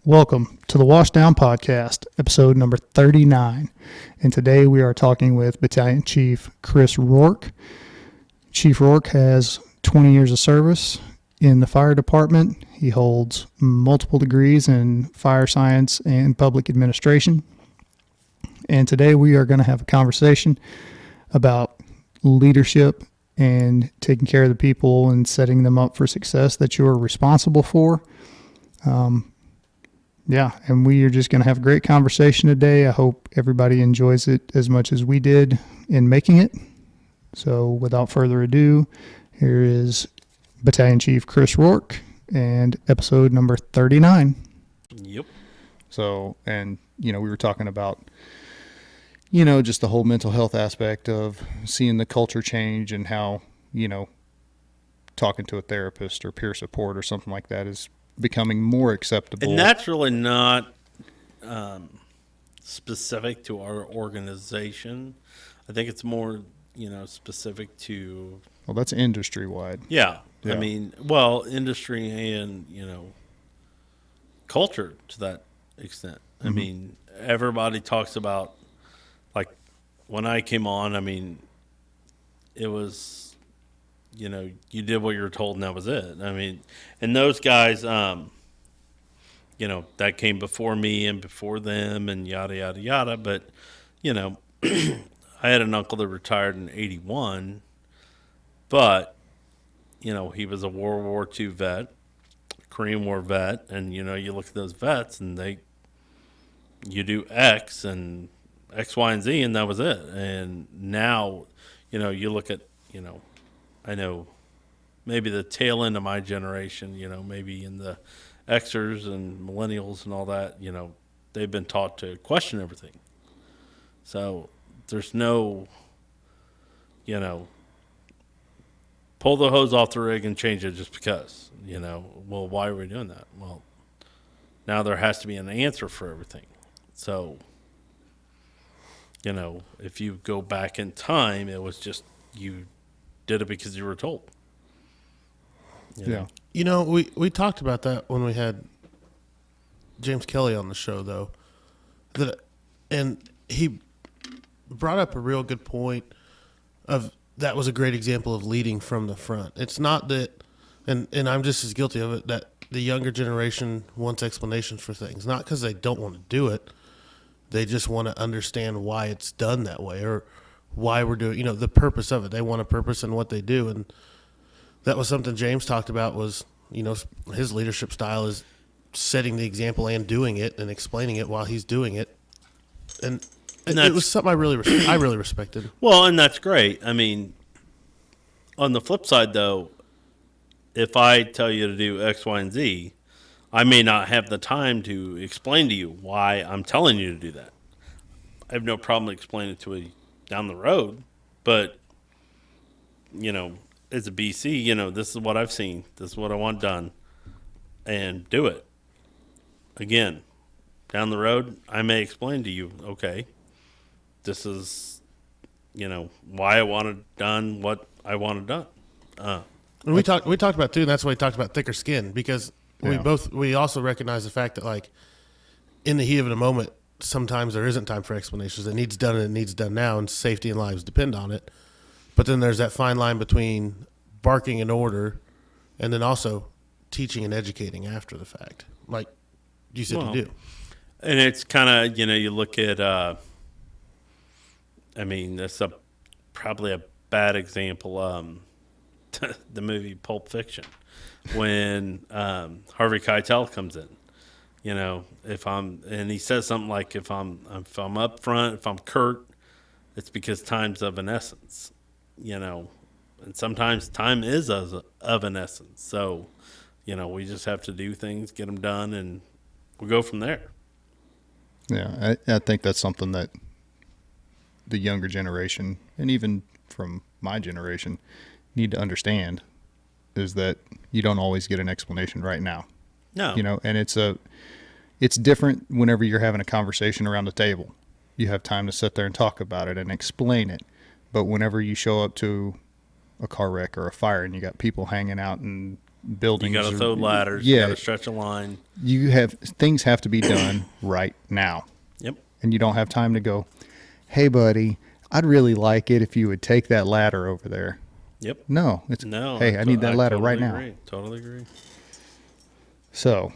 Welcome to the Washdown podcast, episode number 39. And today we are talking with Battalion Chief Chris Roark. Chief Roark has 20 years of service in the fire department. He holds multiple degrees in fire science and public administration. And today we are going to have a conversation about leadership and taking care of the people and setting them up for success that you are responsible for. And we are just going to have a great conversation today. I hope everybody enjoys it as much as we did in making it. So without further ado, here is Battalion Chief Chris Roark and episode number 39. Yep. So, and, we were talking about, just the whole mental health aspect of seeing the culture change and how, talking to a therapist or peer support or something like that is becoming more acceptable. And that's really not specific to our organization. I think it's more, specific to... Well, that's industry-wide. Yeah. I mean, industry and, culture to that extent. Mm-hmm. I mean, everybody talks about, like, when I came on, it was... you did what you were told and that was it. And those guys, that came before me and before them and yada, yada, yada. But, I had an uncle that retired in 81, but, he was a World War II vet, Korean War vet. And, you look at those vets and you do X and X, Y, and Z, and that was it. And now, you look at, I know maybe the tail end of my generation, maybe in the Xers and millennials and all that, they've been taught to question everything. So there's no, pull the hose off the rig and change it just because, well, why are we doing that? Well, now there has to be an answer for everything. So, if you go back in time, it was just you did it because you were told. Yeah. We talked about that when we had James Kelly on the show, though. And he brought up a real good point of that was a great example of leading from the front. It's not that, and I'm just as guilty of it, that the younger generation wants explanations for things. Not because they don't want to do it. They just want to understand why it's done that way or why we're doing, the purpose of it. They want a purpose in what they do. And that was something James talked about was, his leadership style is setting the example and doing it and explaining it while he's doing it. And it was something I really respected. Well, and that's great. On the flip side, though, if I tell you to do X, Y, and Z, I may not have the time to explain to you why I'm telling you to do that. I have no problem explaining it to you down the road, but as a BC, this is what I've seen, this is what I want done, and do it. Again, down the road, I may explain to you, okay, this is, why I want it done, what I want it done. And we talked about too, and that's why we talked about thicker skin, because we also recognize the fact that, like, in the heat of the moment, sometimes there isn't time for explanations. It needs done and it needs done now, and safety and lives depend on it. But then there's that fine line between barking an order and then also teaching and educating after the fact, like you said you do. And it's kind of, you look at, that's probably a bad example, the movie Pulp Fiction, when Harvey Keitel comes in. And he says something like, if I'm up front, if I'm curt, it's because time's of an essence, and sometimes time is of an essence. So, we just have to do things, get them done, and we'll go from there. Yeah. I think that's something that the younger generation, and even from my generation, need to understand, is that you don't always get an explanation right now. No. And it's different whenever you're having a conversation around the table. You have time to sit there and talk about it and explain it. But whenever you show up to a car wreck or a fire and you got people hanging out and buildings. You got to throw ladders. Yeah. You got to stretch a line. Things have to be done right now. Yep. And you don't have time to go, hey, buddy, I'd really like it if you would take that ladder over there. Yep. No. Hey, I need that ladder right now. Totally agree. So,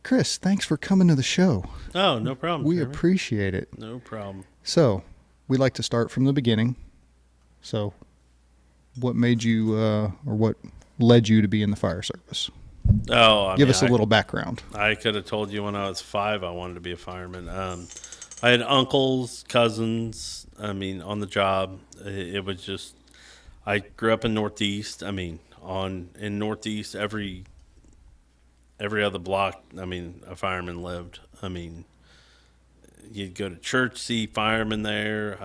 Chris, thanks for coming to the show. Oh, no problem. We Jeremy. appreciate it. No problem. So, we like to start from the beginning. So, what made you, or what led you to be in the fire service? Give us a little background. I could have told you when I was 5 I wanted to be a fireman. I had uncles, cousins, on the job. It was just, I grew up in Northeast. In Northeast, every other block, a fireman lived. You'd go to church, see firemen there.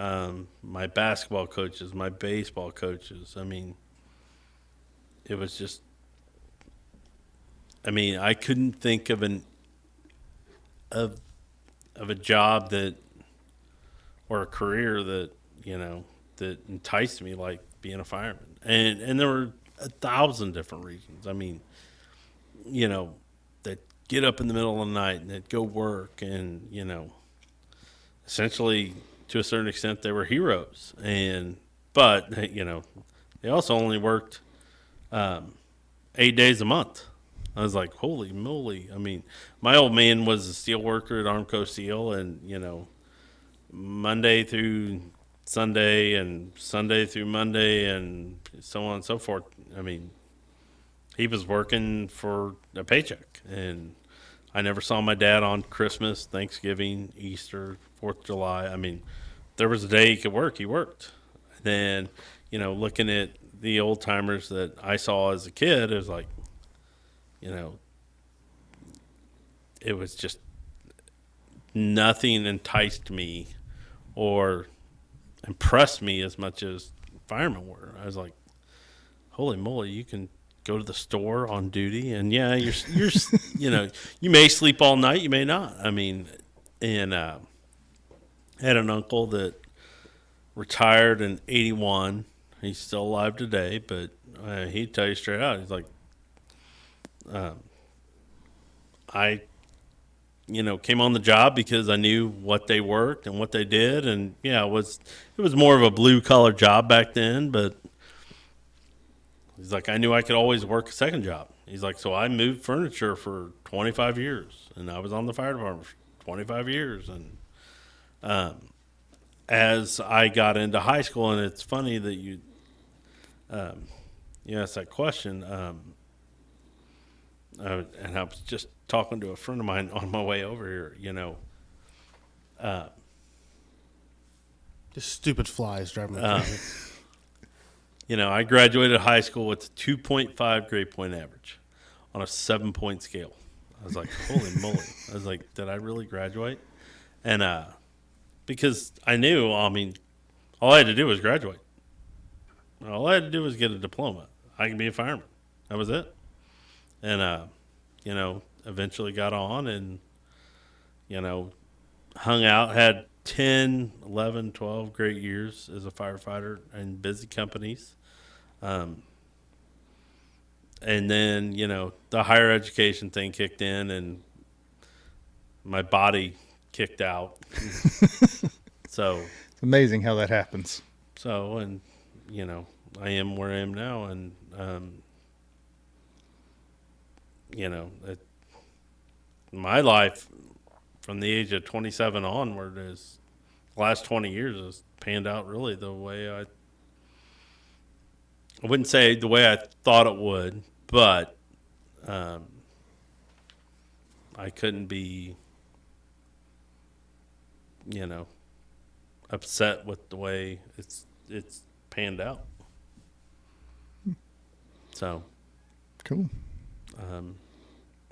My basketball coaches, my baseball coaches. It was just, I couldn't think of a job or a career that enticed me like being a fireman. And there were 1,000 different reasons. That get up in the middle of the night and they'd go work and, essentially to a certain extent they were heroes. But they also only worked 8 days a month. I was like, holy moly. My old man was a steel worker at Armco Steel, and, Monday through Sunday and Sunday through Monday and so on and so forth. He was working for a paycheck. And I never saw my dad on Christmas, Thanksgiving, Easter, 4th of July. There was a day he could work, he worked. Then, looking at the old timers that I saw as a kid, it was like, it was just nothing enticed me or impressed me as much as firemen were. I was like, holy moly, you can go to the store on duty, and yeah, you're you may sleep all night, you may not. I had an uncle that retired in 81. He's still alive today, but he'd tell you straight out, he's like, I came on the job because I knew what they worked and what they did, and yeah, it was more of a blue collar job back then, but he's like, I knew I could always work a second job. He's like, so I moved furniture for 25 years, and I was on the fire department for 25 years, and as I got into high school, and it's funny that you asked that question. And I was just talking to a friend of mine on my way over here, Just stupid flies driving me crazy. I graduated high school with a 2.5 grade point average on a 7-point scale. I was like, holy moly. I was like, did I really graduate? And because I knew, all I had to do was graduate. All I had to do was get a diploma. I can be a fireman. That was it. And, eventually got on and, hung out, had 10, 11, 12 great years as a firefighter in busy companies. And then, the higher education thing kicked in and my body kicked out. So it's amazing how that happens. So, and, I am where I am now. And, my life from the age of 27 onward is the last 20 years has panned out really the way I wouldn't say the way I thought it would, but I couldn't be, upset with the way it's panned out. So cool.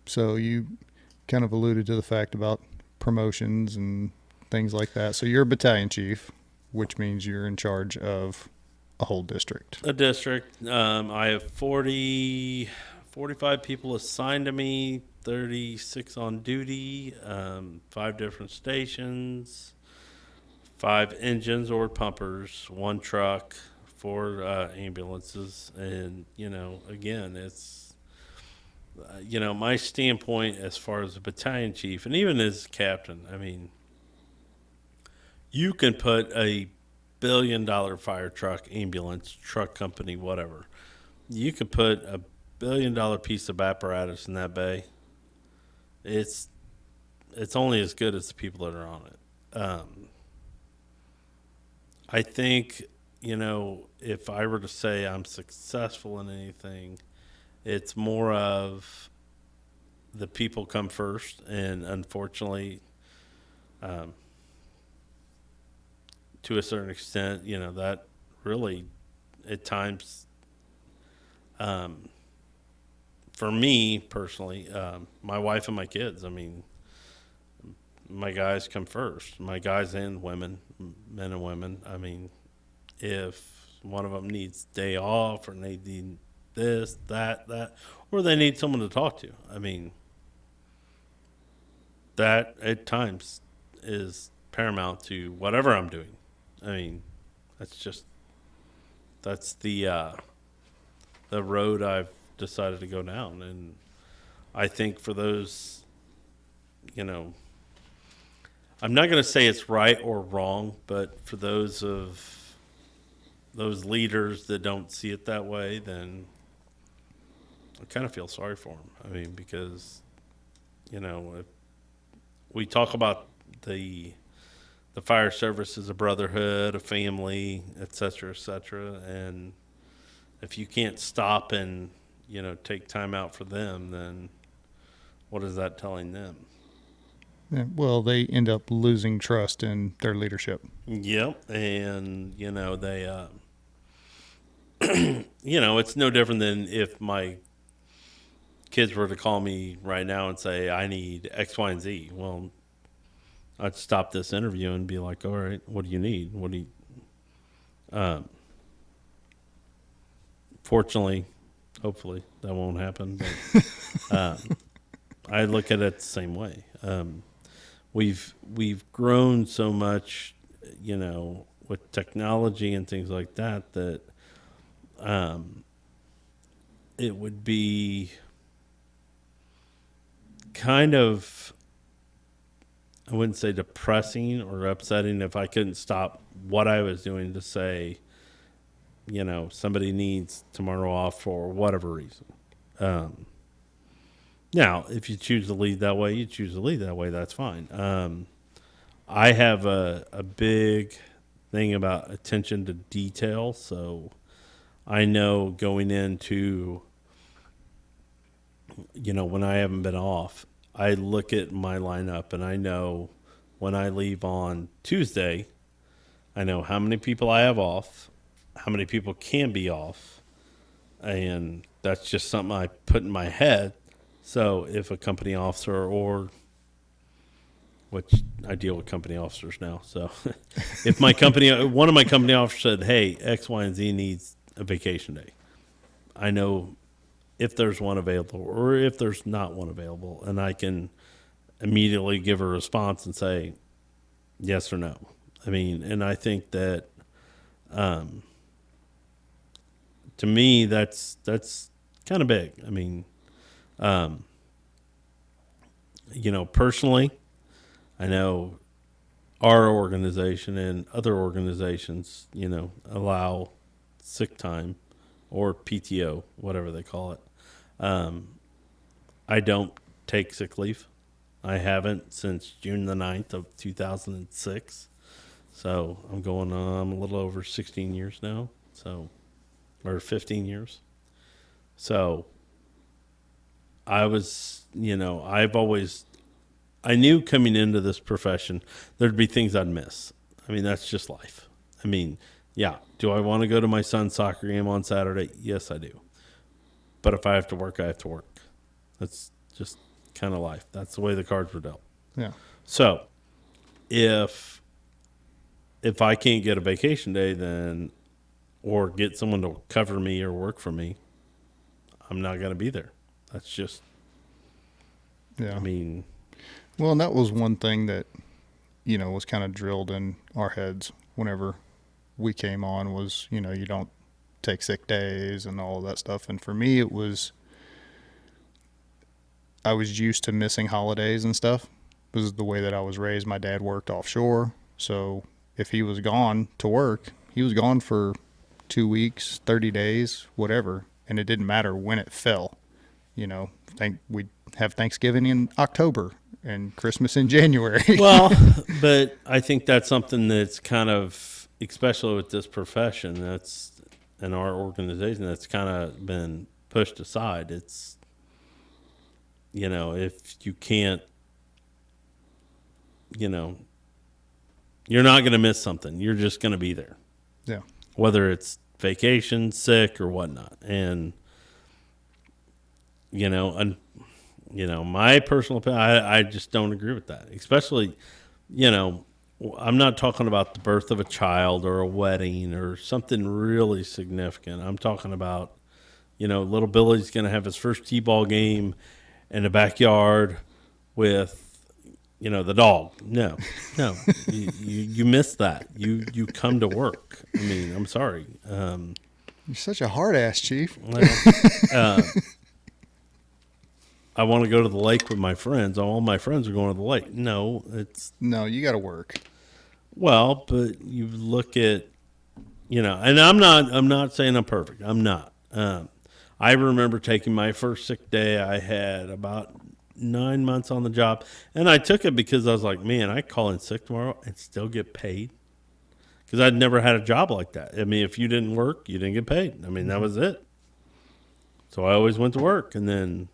So you kind of alluded to the fact about promotions and things like that. So you're a battalion chief, which means you're in charge of a whole district. A district. I have 45 people assigned to me, 36 on duty, 5 different stations, 5 engines or pumpers, 1 truck, 4 ambulances. And, again, it's my standpoint as far as a battalion chief and even as captain, I mean, you can put a $1 billion fire truck, ambulance, truck company, whatever. You could put a $1 billion piece of apparatus in that bay. It's only as good as the people that are on it. I think, if I were to say I'm successful in anything, it's more of the people come first, and unfortunately, to a certain extent, that really, at times, for me personally, my wife and my kids, I mean, my guys come first. My guys and women, men and women. I mean, if one of them needs day off or they need this, that, or they need someone to talk to, I mean, that at times is paramount to whatever I'm doing. I mean, that's the road I've decided to go down, and I think for those, I'm not going to say it's right or wrong, but for those leaders that don't see it that way, then I kind of feel sorry for them. I mean, because if we talk about the fire service as a brotherhood, a family, et cetera, and if you can't stop and take time out for them, then what is that telling them? Yeah, well, they end up losing trust in their leadership. Yep, and they, it's no different than if my kids were to call me right now and say I need X, Y, and Z. Well, I'd stop this interview and be like, all right, what do you need? What do you? Fortunately, hopefully that won't happen. But I look at it the same way. We've grown so much, with technology and things like that, that it would be kind of, I wouldn't say depressing or upsetting if I couldn't stop what I was doing to say, somebody needs tomorrow off for whatever reason. Now, if you choose to lead that way, you choose to lead that way. That's fine. I have a big thing about attention to detail. So I know going into, when I haven't been off, I look at my lineup and I know when I leave on Tuesday, I know how many people I have off, how many people can be off. And that's just something I put in my head. So if a company officer which I deal with company officers now. So if one of my company officers said, hey, X, Y, and Z needs a vacation day, I know if there's one available or if there's not one available, and I can immediately give a response and say yes or no. I mean, and I think that to me, that's kind of big. I mean, personally, I know our organization and other organizations, allow sick time or PTO, whatever they call it. I don't take sick leave. I haven't since June the 9th of 2006. So I'm going on a little over 16 years now. Or 15 years. So I was, I knew coming into this profession, there'd be things I'd miss. I mean, that's just life. I mean, yeah. Do I want to go to my son's soccer game on Saturday? Yes, I do. But if I have to work, I have to work. That's just kind of life. That's the way the cards were dealt. Yeah. So if I can't get a vacation day, then, or get someone to cover me or work for me, I'm not going to be there. That's just, Yeah. I mean. Well, and that was one thing that, was kind of drilled in our heads whenever we came on was, you don't take sick days and all of that stuff. And for me, it was, I was used to missing holidays and stuff. This is the way that I was raised. My dad worked offshore, so if he was gone to work, he was gone for 2 weeks, 30 days, whatever, and it didn't matter when it fell. You know, we'd have Thanksgiving in October and Christmas in January. Well, but I think that's something that's kind of, especially with this profession, that's in our organization, that's kind of been pushed aside. It's, you know, if you can't, you know, you're not going to miss something. You're just going to be there. Yeah. Whether it's vacation, sick, or whatnot. And, you know, my personal opinion, I just don't agree with that. Especially, you know, I'm not talking about the birth of a child or a wedding or something really significant. I'm talking about, you know, little Billy's going to have his first t-ball game in the backyard with, you know, the dog. No, you miss that. You come to work. I mean, I'm sorry. You're such a hard ass, Chief. I want to go to the lake with my friends. All my friends are going to the lake. No, No, you got to work. well, but you look at, you know, and I'm not saying I'm perfect. I'm not. I remember taking my first sick day. I had about 9 months on the job, and I took it because I was like, man, I call in sick tomorrow and still get paid, because I'd never had a job like that. I mean, if you didn't work, you didn't get paid. I mean, that was it. So I always went to work, and then,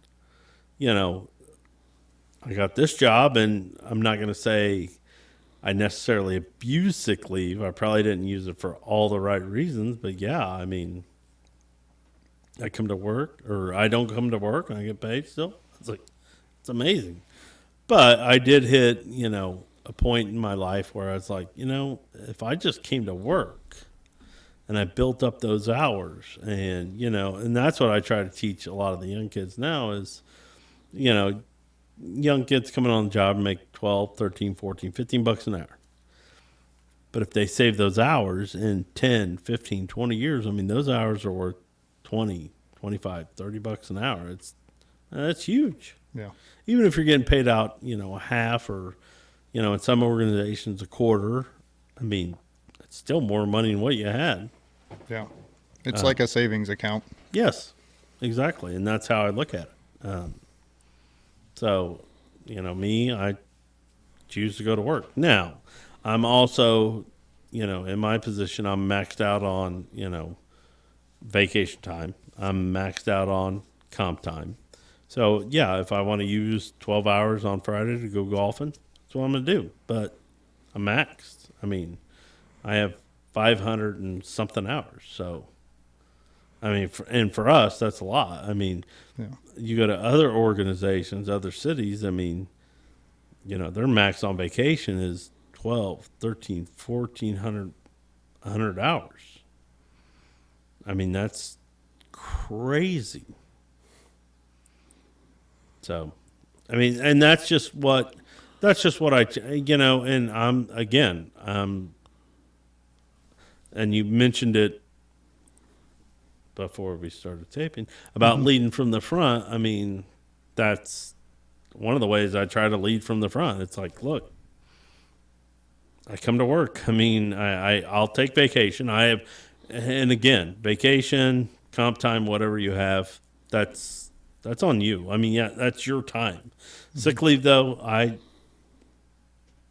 you know, I got this job, and I'm not going to say I necessarily abused sick leave. I probably didn't use it for all the right reasons, but yeah, I mean, I come to work, or I don't come to work, and I get paid still. It's like, it's amazing. But I did hit, you know, a point in my life where I was like, you know, if I just came to work and I built up those hours, and, you know, and that's what I try to teach a lot of the young kids now is, you know, young kids coming on the job and make 12, 13, 14, 15 bucks an hour. But if they save those hours in 10, 15, 20 years, I mean, those hours are worth 20, 25, 30 bucks an hour. That's huge. Yeah. Even if you're getting paid out, you know, a half, or, you know, in some organizations a quarter, I mean, it's still more money than what you had. Yeah. It's like a savings account. Yes, exactly. And that's how I look at it. So, you know, I choose to go to work. Now, I'm also, you know, in my position, I'm maxed out on, you know, vacation time. I'm maxed out on comp time. So, yeah, if I want to use 12 hours on Friday to go golfing, that's what I'm going to do. But I'm maxed. I mean, I have 500 and something hours. So, I mean, for us, that's a lot. I mean, Yeah. you go to other organizations, other cities, I mean, you know, their max on vacation is 12, 13, 1,400, 100 hours. I mean, that's crazy. So, I mean, and that's just what I, you know, and and you mentioned it before we started taping about leading from the front. I mean, that's one of the ways I try to lead from the front. It's like, look, I come to work. I mean, I'll take vacation. And again, vacation, comp time, whatever you have, that's on you. I mean, yeah, that's your time. Sick leave, though, I,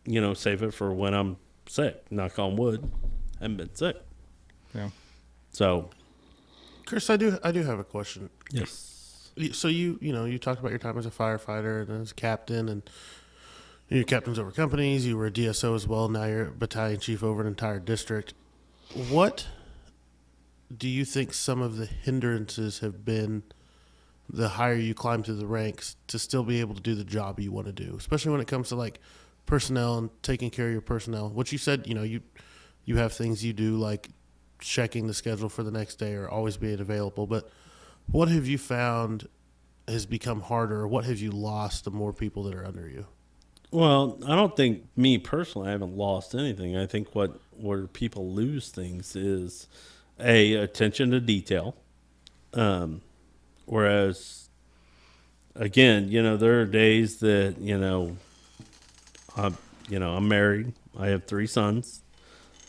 you know, save it for when I'm sick. Knock on wood. I haven't been sick. Yeah. So, Chris, I do have a question. yes. So you talked about your time as a firefighter and as a captain, and you're captains over companies. You were a DSO as well. Now you're a battalion chief over an entire district. What do you think some of the hindrances have been the higher you climb through the ranks to still be able to do the job you want to do, especially when it comes to like personnel and taking care of your personnel? What you said, you have things you do like checking the schedule for the next day or always being available. But what have you found has become harder, or what have you lost the more people that are under you? Well, I don't think, me personally, I haven't lost anything. I think where people lose things is attention to detail. Whereas again, there are days that, I'm married. I have 3 sons,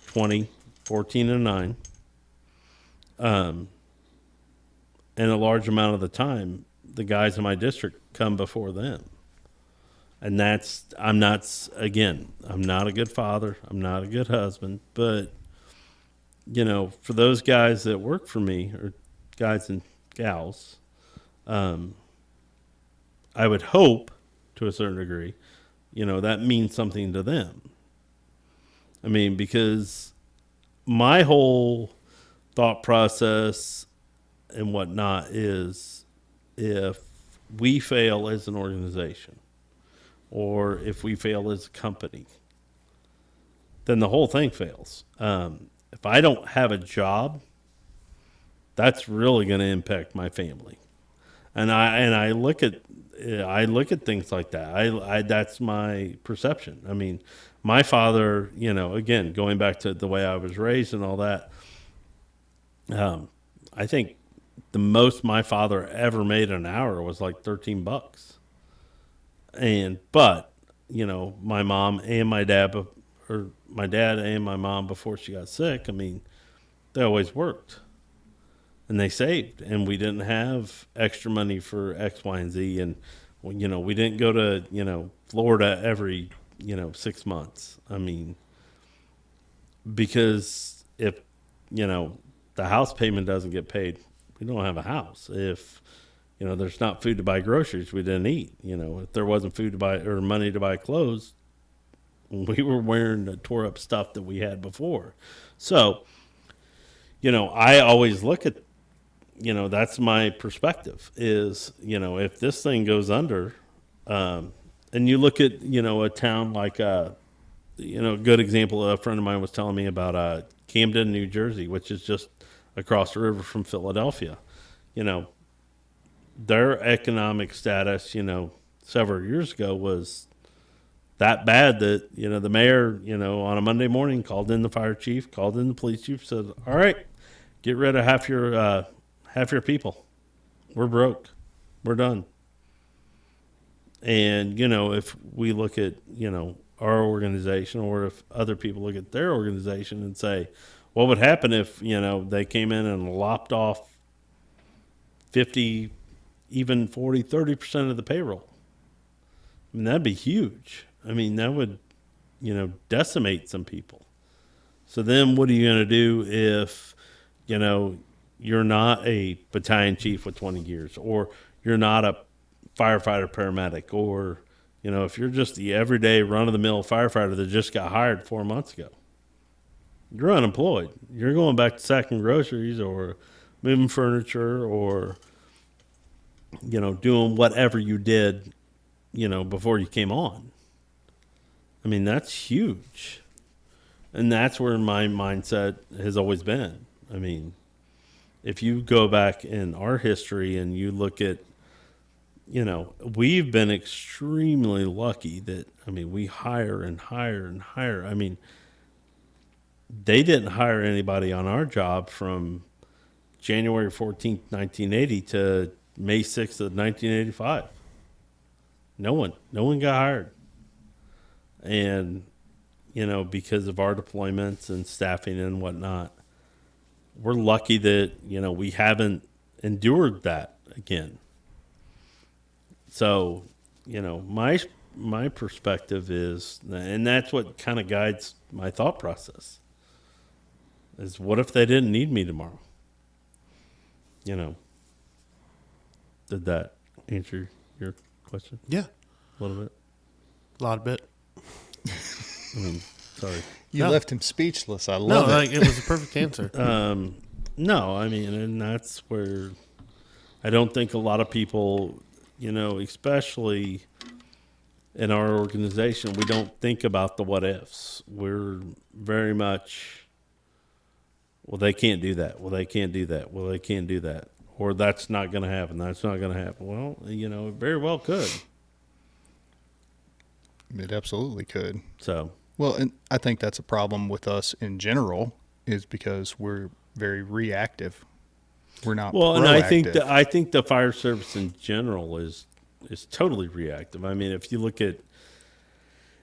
20, 14, and 9. And a large amount of the time, the guys in my district come before them. And I'm not a good father. I'm not a good husband. But, for those guys that work for me, or guys and gals, I would hope, to a certain degree, that means something to them. I mean, because my whole thought process and whatnot is, if we fail as an organization, or if we fail as a company, then the whole thing fails. If I don't have a job, that's really going to impact my family. And I look at things like that. I that's my perception. I mean, my father, again, going back to the way I was raised and all that, I think the most my father ever made an hour was like $13. But my mom and my dad, or my dad and my mom before she got sick, I mean, they always worked. And they saved, and we didn't have extra money for X, Y, and Z. And, we didn't go to, Florida every, 6 months. I mean, because if, the house payment doesn't get paid, we don't have a house. If, there's not food to buy groceries, we didn't eat. If there wasn't food to buy or money to buy clothes, we were wearing the tore up stuff that we had before. So, I always look at, that's my perspective is, if this thing goes under, and you look at, a town like, a good example, a friend of mine was telling me about Camden, New Jersey, which is just across the river from Philadelphia. Their economic status, several years ago was that bad that, the mayor, on a Monday morning called in the fire chief, called in the police chief, said, all right, get rid of half your people. We're broke. We're done. And, if we look at, our organization, or if other people look at their organization and say, what would happen if, they came in and lopped off 50, even 40, 30% of the payroll? I mean, that'd be huge. I mean, that would, decimate some people. So then what are you going to do if, you're not a battalion chief with 20 years, or you're not a firefighter paramedic, or, if you're just the everyday run-of-the-mill firefighter that just got hired 4 months ago? You're unemployed. You're going back to sacking groceries, or moving furniture, or, doing whatever you did, before you came on. I mean, that's huge. And that's where my mindset has always been. I mean, if you go back in our history and you look at, we've been extremely lucky that, we hire and hire and hire. I mean, they didn't hire anybody on our job from January 14th, 1980 to May 6th of 1985. No one got hired. And, because of our deployments and staffing and whatnot, we're lucky that, we haven't endured that again. So, my perspective is, and that's what kind of guides my thought process, is what if they didn't need me tomorrow? Did that answer your question? Yeah. A little bit? A lot of bit. Sorry. You No. left him speechless. I No, love it. like, it was a perfect answer. No, and that's where I don't think a lot of people, especially in our organization, we don't think about the what ifs. We're very much, well, they can't do that. Well, they can't do that. Well, they can't do that. Or that's not going to happen. That's not going to happen. Well, it very well could. It absolutely could. So, Well, and I think that's a problem with us in general, is because we're very reactive. We're not well, and proactive. I think the fire service in general is is totally reactive. I mean, if you look at,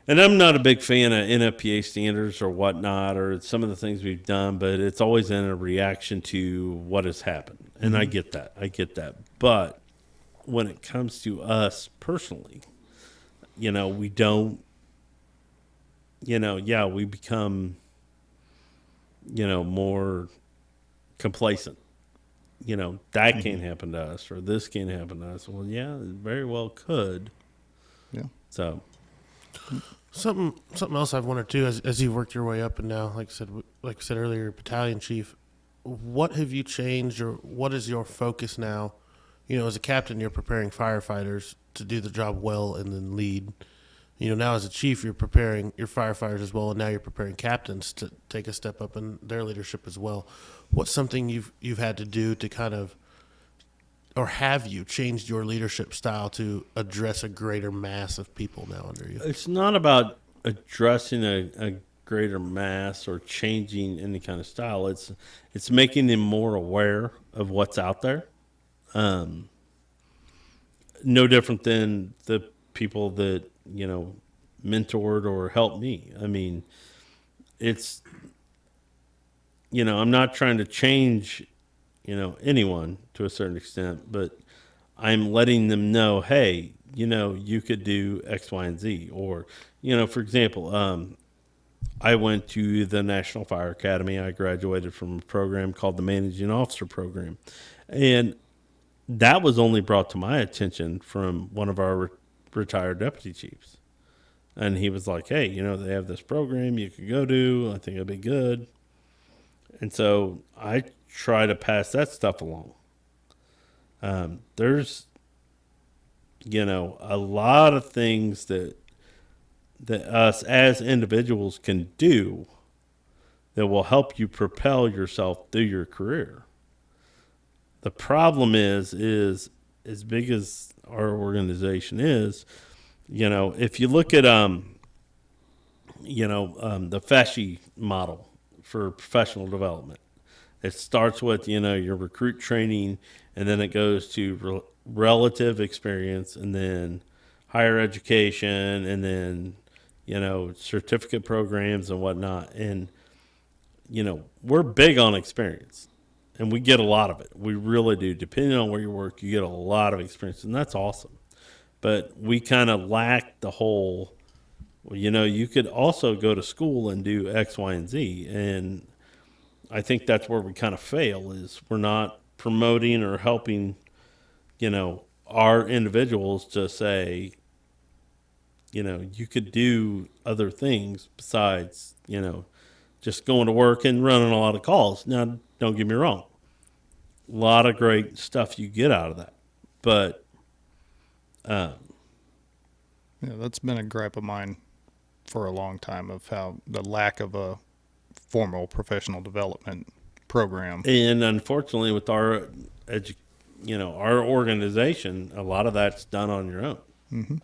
and I'm not a big fan of NFPA standards or whatnot, or some of the things we've done, but it's always in a reaction to what has happened. And I get that. But when it comes to us personally, we don't, we become, more complacent. That can't happen to us, or this can't happen to us. Well, yeah, it very well could. Yeah. So. Something else I've wondered too, as you've worked your way up, and now, like I said earlier, battalion chief. What have you changed, or what is your focus now? As a captain, you're preparing firefighters to do the job well and then lead. Now as a chief, you're preparing your firefighters as well, and now you're preparing captains to take a step up in their leadership as well. What's something you've had to do to kind of, or have you changed your leadership style to address a greater mass of people now under you? It's not about addressing a greater mass or changing any kind of style. It's making them more aware of what's out there. No different than the people that, mentored or helped me. I mean, it's, I'm not trying to change, anyone to a certain extent, but I'm letting them know, hey, you could do X, Y, and Z. Or, for example, I went to the National Fire Academy. I graduated from a program called the Managing Officer Program. And that was only brought to my attention from one of our retired deputy chiefs. And he was like, hey, they have this program you could go to. I think it'd be good. And so I try to pass that stuff along. There's, a lot of things that us as individuals can do that will help you propel yourself through your career. The problem is as big as our organization is, if you look at, the FESHI model for professional development, it starts with, your recruit training, and then it goes to relative experience, and then higher education, and then, certificate programs and whatnot. And, we're big on experience, and we get a lot of it. We really do. Depending on where you work, you get a lot of experience, and that's awesome. But we kind of lack the whole, you could also go to school and do X, Y, and Z. And I think that's where we kind of fail, is we're not promoting or helping, our individuals to say, you could do other things besides, just going to work and running a lot of calls. Now, don't get me wrong. A lot of great stuff you get out of that. But, that's been a gripe of mine for a long time, of how the lack of a formal professional development program. And unfortunately, with our our organization, a lot of that's done on your own. Mm-hmm.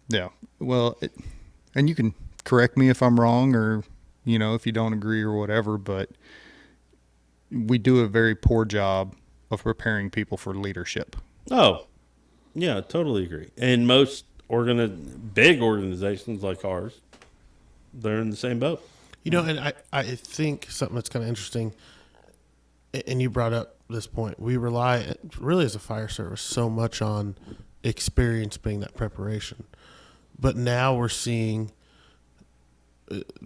Yeah. Well, and you can correct me if I'm wrong, or, if you don't agree or whatever, but we do a very poor job of preparing people for leadership. Oh, yeah, totally agree. And most big organizations like ours, they're in the same boat. And I think something that's kind of interesting, and you brought up this point, we rely really as a fire service so much on experience being that preparation. But now we're seeing,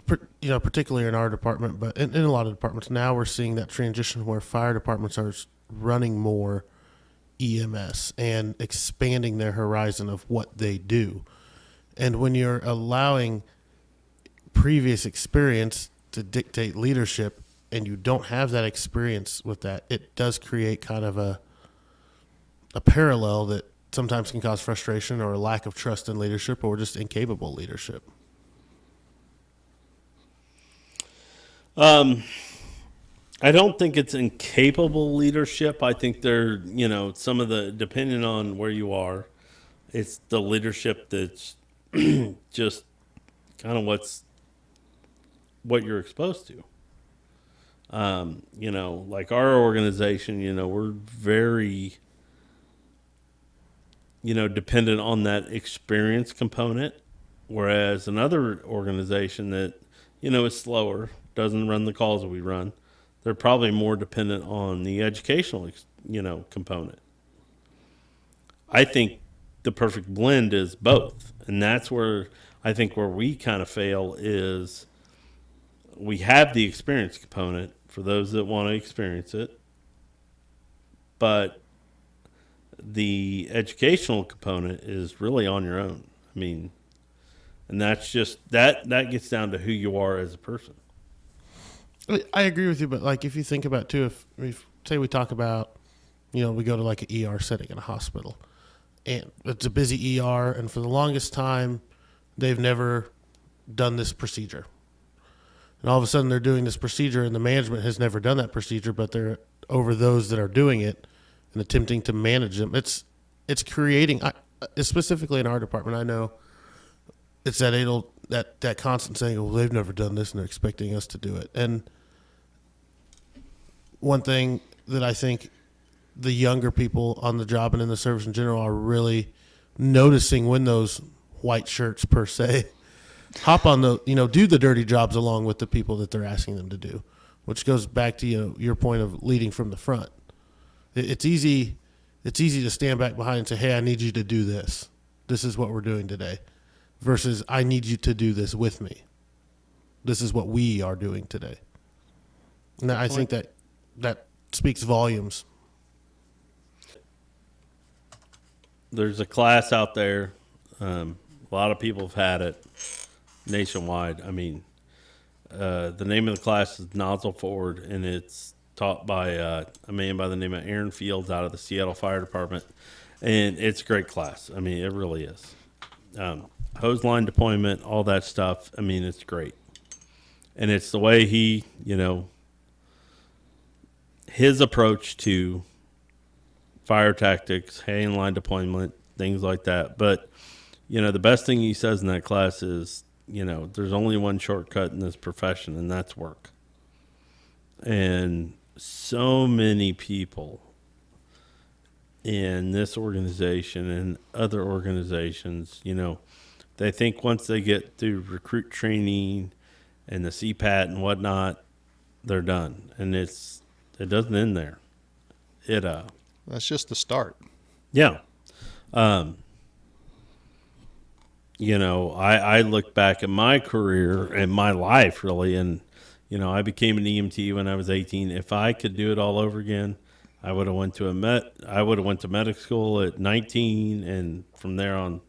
particularly in our department, but in a lot of departments, now we're seeing that transition where fire departments are running more EMS and expanding their horizon of what they do. And when you're allowing previous experience to dictate leadership, and you don't have that experience with that, it does create kind of a parallel that sometimes can cause frustration or a lack of trust in leadership, or just incapable leadership. I don't think it's incapable leadership. I think they're, some of the, depending on where you are, it's the leadership that's just kind of what you're exposed to. Like our organization, we're very, dependent on that experience component, whereas another organization that, is slower, doesn't run the calls that we run, they're probably more dependent on the educational, component. I think the perfect blend is both. And that's where I think where we kind of fail is we have the experience component for those that want to experience it, but the educational component is really on your own. I mean, and that's just that gets down to who you are as a person. I agree with you, but like if you think about too, if say we talk about, we go to like an ER setting in a hospital, and it's a busy ER, and for the longest time, they've never done this procedure, and all of a sudden they're doing this procedure, and the management has never done that procedure, but they're over those that are doing it and attempting to manage them. It's creating, specifically in our department, I know it's that constant saying, well, they've never done this and they're expecting us to do it. And one thing that I think the younger people on the job and in the service in general are really noticing when those white shirts per se hop on do the dirty jobs along with the people that they're asking them to do, which goes back to your point of leading from the front. It's easy to stand back behind and say, hey, I need you to do this. This is what we're doing today. Versus, I need you to do this with me. This is what we are doing today. And I think that speaks volumes. There's a class out there. A lot of people have had it nationwide. I mean, the name of the class is Nozzle Forward, and it's taught by a man by the name of Aaron Fields out of the Seattle Fire Department. And it's a great class. I mean, it really is. Hose line deployment, all that stuff. I mean, it's great. And it's the way he, his approach to fire tactics, hang line deployment, things like that. But, the best thing he says in that class is, there's only one shortcut in this profession, and that's work. And so many people in this organization and other organizations, they think once they get through recruit training and the CPAT and whatnot, they're done. And it doesn't end there. That's just the start. Yeah. I look back at my career and my life really, and I became an EMT when I was 18. If I could do it all over again, I would have went to medic school at 19, and from there on,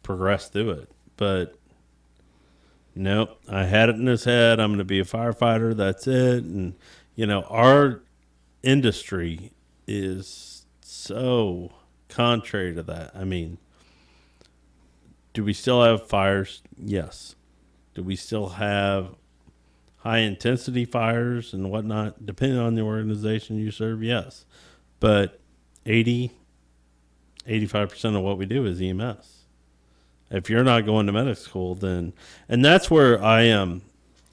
progressed through it. But nope, I had it in his head. I'm going to be a firefighter. That's it. And our industry is so contrary to that. I mean, do we still have fires? Yes. Do we still have high intensity fires and whatnot, depending on the organization you serve? Yes. But 85% of what we do is EMS. If you're not going to medical school, then, and that's where I am,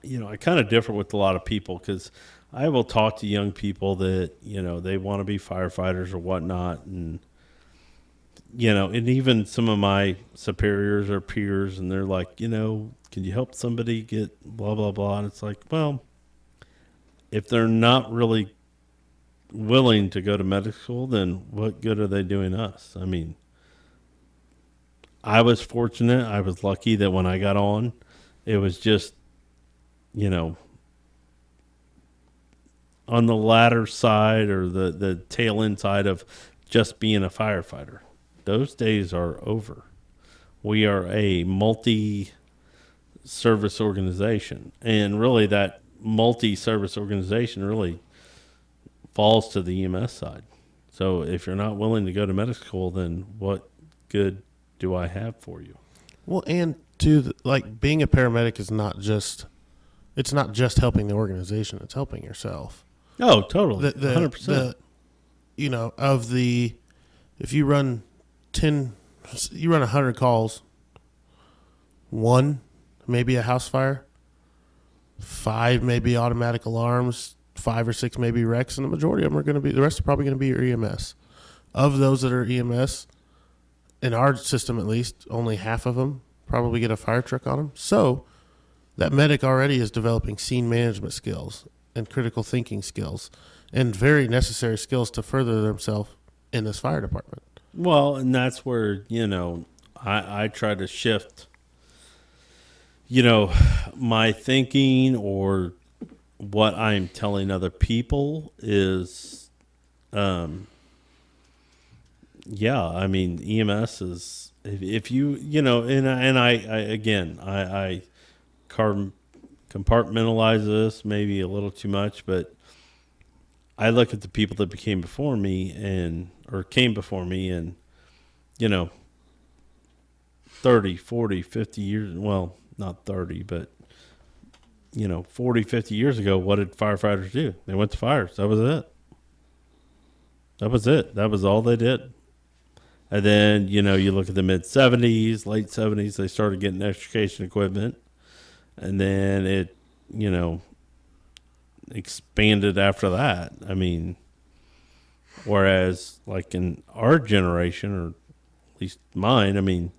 I kind of differ with a lot of people, because I will talk to young people that, they want to be firefighters or whatnot. And, and even some of my superiors or peers, and they're like, can you help somebody get blah, blah, blah? And it's like, well, if they're not really willing to go to medical school, then what good are they doing us? I mean, I was fortunate. I was lucky that when I got on, it was just, on the latter side or the tail end side of just being a firefighter. Those days are over. We are a multi-service organization, and really that multi-service organization really falls to the EMS side. So if you're not willing to go to medical school, then what good do I have for you? Well, and being a paramedic is not just helping the organization, it's helping yourself. Oh, totally. 100%. If you run 100 calls, one maybe a house fire, 5 maybe automatic alarms, 5 or 6 maybe wrecks, and the majority of them the rest are probably going to be your EMS. of those that are EMS, in our system at least, only half of them probably get a fire truck on them. So that medic already is developing scene management skills and critical thinking skills and very necessary skills to further themselves in this fire department. Well, and that's where, I try to shift, my thinking or what I'm telling other people is, EMS is, if you, and I compartmentalize this maybe a little too much, but I look at the people that came before me and 30, 40, 50 years, well, not 30, but 40, 50 years ago, what did firefighters do? They went to fires. That was it. That was all they did. And then, you look at the mid 70s, late 70s, they started getting extrication equipment. And then it, expanded after that. I mean, whereas like in our generation, or at least mine,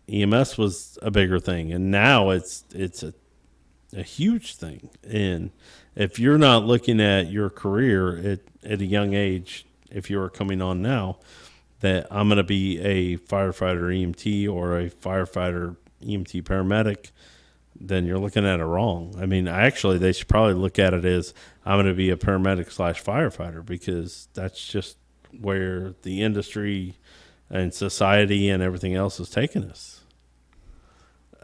EMS was a bigger thing, and now it's a huge thing. And if you're not looking at your career at a young age, if you are coming on now, that I'm going to be a firefighter EMT or a firefighter EMT paramedic, then you're looking at it wrong. Actually, they should probably look at it as I'm going to be a paramedic / firefighter, because that's just where the industry and society and everything else is taking us.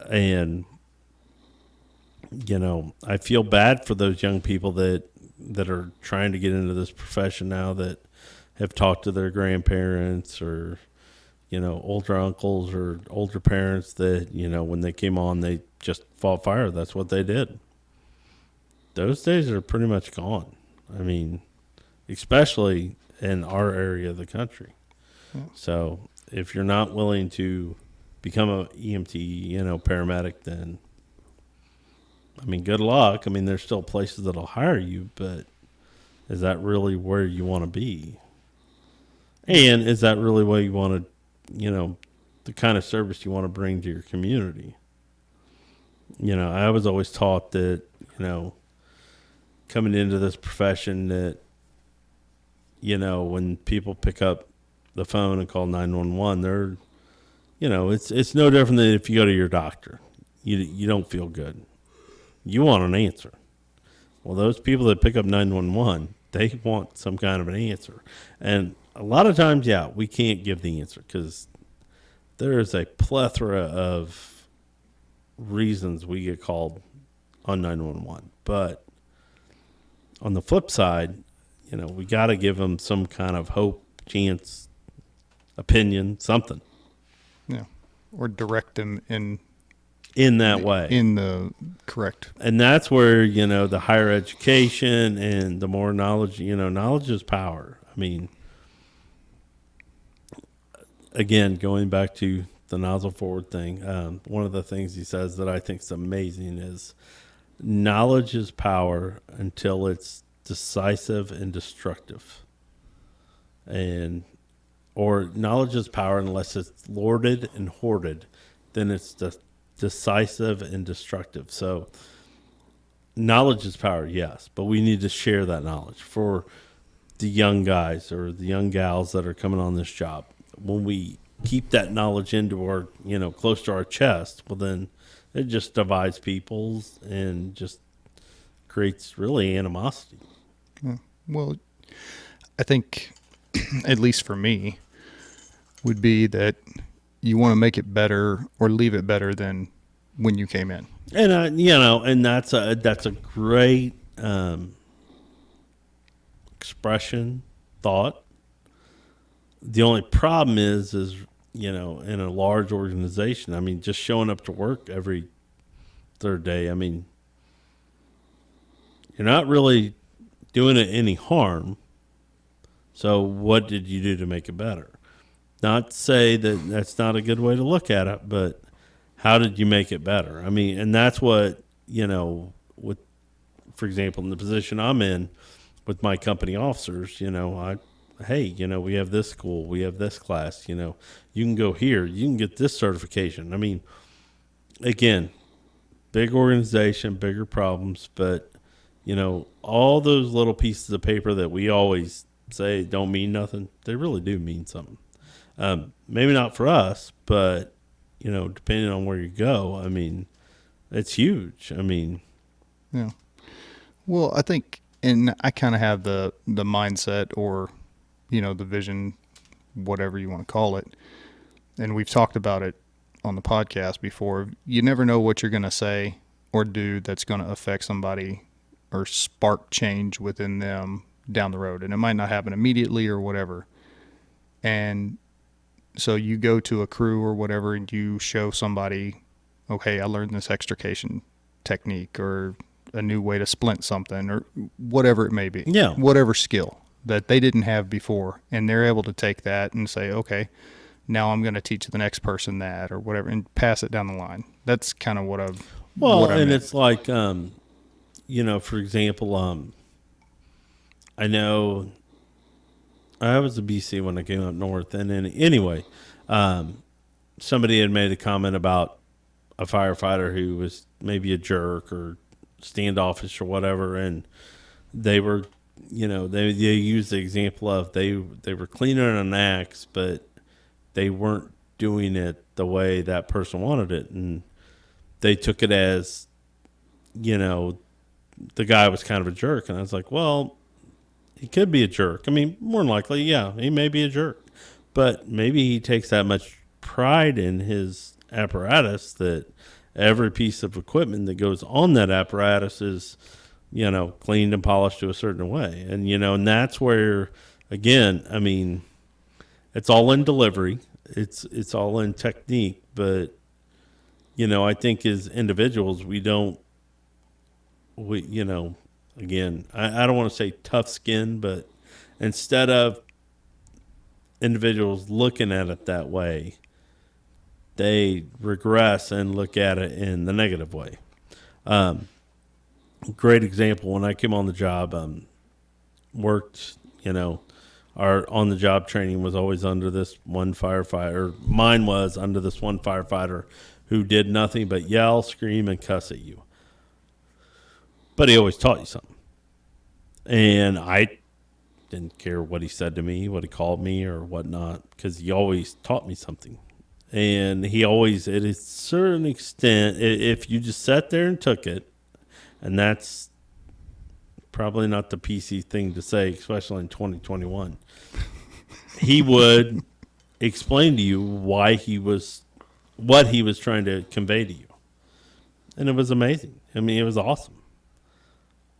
And, I feel bad for those young people that are trying to get into this profession now, that have talked to their grandparents or, older uncles or older parents that, when they came on, they just fought fire. That's what they did. Those days are pretty much gone. Especially in our area of the country. Yeah. So if you're not willing to become a EMT, paramedic, then, good luck. There's still places that'll hire you, but is that really where you want to be? And is that really what you want to, the kind of service you want to bring to your community? I was always taught that, coming into this profession that, when people pick up the phone and call 911, they're, it's no different than if you go to your doctor. You don't feel good. You want an answer. Well, those people that pick up 911, they want some kind of an answer. And a lot of times, we can't give the answer because there is a plethora of reasons we get called on 911. But on the flip side, we got to give them some kind of hope, chance, opinion, something. Yeah. Or direct them in that way. In the correct. And that's where, the higher education and the more knowledge, knowledge is power. Again, going back to the nozzle forward thing, one of the things he says that I think is amazing is knowledge is power until it's decisive and destructive. Or knowledge is power unless it's lorded and hoarded, then it's decisive and destructive. So knowledge is power, yes, but we need to share that knowledge for the young guys or the young gals that are coming on this job. When we keep that knowledge into our, close to our chest, well, then it just divides peoples and just creates really animosity. Well, I think, at least for me, would be that you want to make it better or leave it better than when you came in. And, and that's a great expression, thought. The only problem is, in a large organization, just showing up to work every third day, you're not really doing it any harm. So what did you do to make it better? Not to say that that's not a good way to look at it, but how did you make it better? And that's what, for example, in the position I'm in with my company officers, I hey, we have this school, we have this class, you can go here, you can get this certification. I mean, again, big organization, bigger problems, but all those little pieces of paper that we always say don't mean nothing, they really do mean something. Maybe not for us, but depending on where you go, I mean, it's huge. I mean, Yeah. Well, I think, and I kind of have the mindset or, the vision, whatever you want to call it. And we've talked about it on the podcast before. You never know what you're going to say or do that's going to affect somebody or spark change within them down the road. And it might not happen immediately or whatever. And so you go to a crew or whatever and you show somebody, okay, I learned this extrication technique or a new way to splint something or whatever it may be. Yeah. Whatever skill that they didn't have before. And they're able to take that and say, okay, now I'm going to teach the next person that or whatever and pass it down the line. That's kind of what I've. Well, what I and meant. it's like, for example, I know I was a BC when I came up north. And then anyway, somebody had made a comment about a firefighter who was maybe a jerk or standoffish or whatever, and they were, they used the example of they were cleaning an axe, but they weren't doing it the way that person wanted it, and they took it as, the guy was kind of a jerk, and I was like, well, he could be a jerk. I mean, more than likely, yeah, he may be a jerk, but maybe he takes that much pride in his apparatus that every piece of equipment that goes on that apparatus is, cleaned and polished to a certain way. And, and that's where, again, I mean, it's all in delivery. It's all in technique. But, I think as individuals, again, I don't want to say tough skin, but instead of individuals looking at it that way, they regress and look at it in the negative way. Great example, when I came on the job, worked, our on-the-job training was always under this one firefighter. Mine was under this one firefighter who did nothing but yell, scream, and cuss at you. But he always taught you something. And I didn't care what he said to me, what he called me, or whatnot, because he always taught me something. And he always, at a certain extent, if you just sat there and took it, and that's probably not the PC thing to say, especially in 2021, he would explain to you what he was trying to convey to you. And it was amazing. I mean, it was awesome.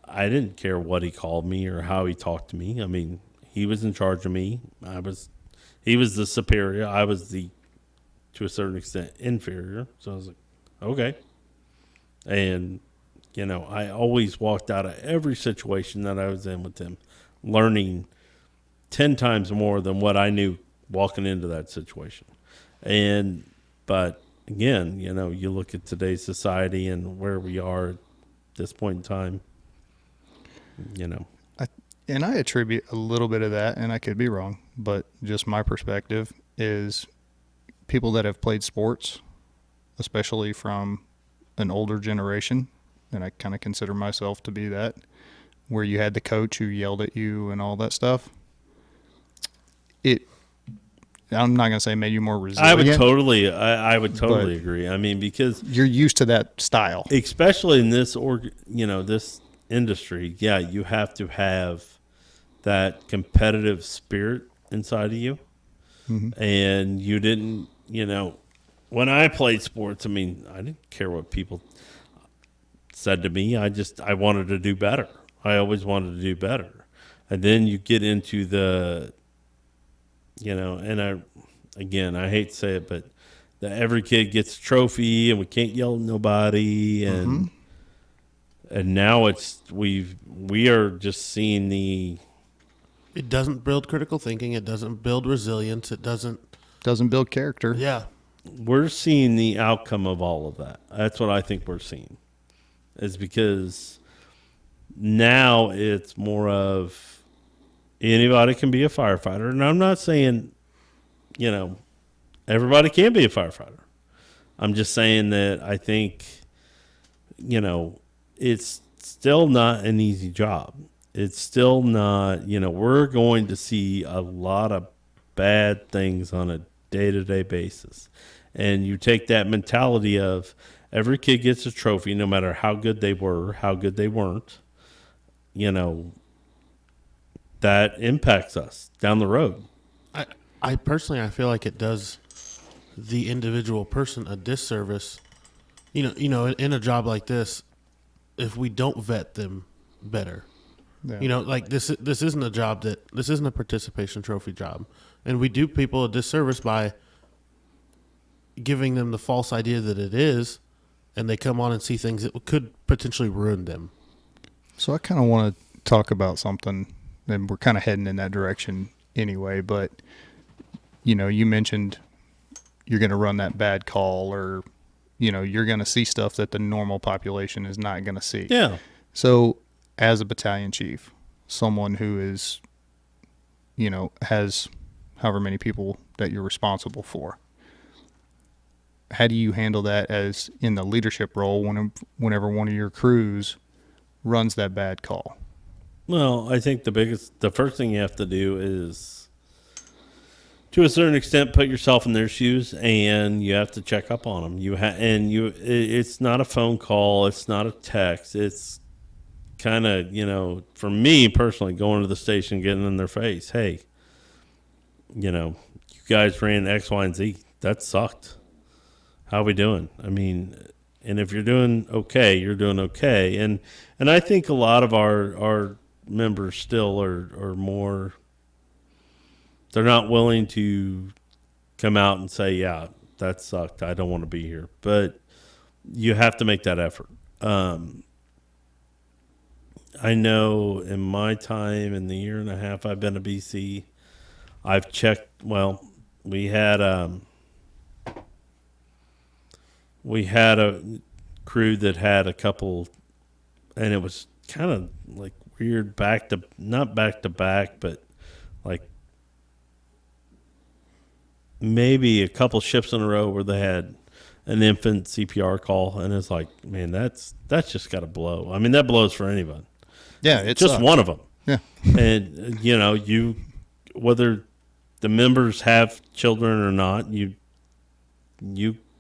I didn't care what he called me or how he talked to me. I mean, he was in charge of me. He was the superior. I was to a certain extent, inferior. So I was like, okay. And, I always walked out of every situation that I was in with him learning 10 times more than what I knew walking into that situation. But again, you look at today's society and where we are at this point in time, And I attribute a little bit of that, and I could be wrong, but just my perspective is people that have played sports, especially from an older generation, and I kind of consider myself to be that, where you had the coach who yelled at you and all that stuff. I'm not going to say made you more resilient. I would totally agree. I mean, because you're used to that style, especially in this this industry. Yeah, you have to have that competitive spirit inside of you. Mm-hmm. And you didn't, when I played sports, I mean, I didn't care what people said to me. I wanted to do better. I always wanted to do better. And then you get into the, and I hate to say it, but every kid gets a trophy and we can't yell at nobody. And, and now we are just seeing it doesn't build critical thinking. It doesn't build resilience. It doesn't build character. Yeah. We're seeing the outcome of all of that. That's what I think we're seeing. Is because now it's more of, anybody can be a firefighter. And I'm not saying, everybody can be a firefighter. I'm just saying that I think, it's still not an easy job. It's still not, we're going to see a lot of bad things on a day-to-day basis. And you take that mentality of every kid gets a trophy, no matter how good they were, how good they weren't, that impacts us down the road. I personally, I feel like it does the individual person a disservice. In a job like this, if we don't vet them better, like this isn't a job this isn't a participation trophy job, and we do people a disservice by giving them the false idea that it is, and they come on and see things that could potentially ruin them. So I kind of want to talk about something, and we're kind of heading in that direction anyway, but you mentioned you're going to run that bad call, or you're going to see stuff that the normal population is not going to see. Yeah. So as a battalion chief, someone who is, has however many people that you're responsible for, how do you handle that as in the leadership role whenever one of your crews runs that bad call? Well, I think the first thing you have to do is, to a certain extent, put yourself in their shoes, and you have to check up on them. It's not a phone call, it's not a text. It's kind of, for me personally, going to the station, getting in their face. Hey, you guys ran X, Y, and Z. That sucked. How we doing? I mean, and if you're doing okay, you're doing okay. And I think a lot of our members still are more, they're not willing to come out and say, yeah, that sucked, I don't want to be here. But you have to make that effort. I know in my time, in the year and a half I've been to BC, I've checked, we had a crew that had a couple, and it was kind of like weird not back to back, but like maybe a couple shifts in a row where they had an infant CPR call, and it's like, man, that's just got to blow. I mean, that blows for anyone. Yeah, it's just one of them. Yeah. And you whether the members have children or not, you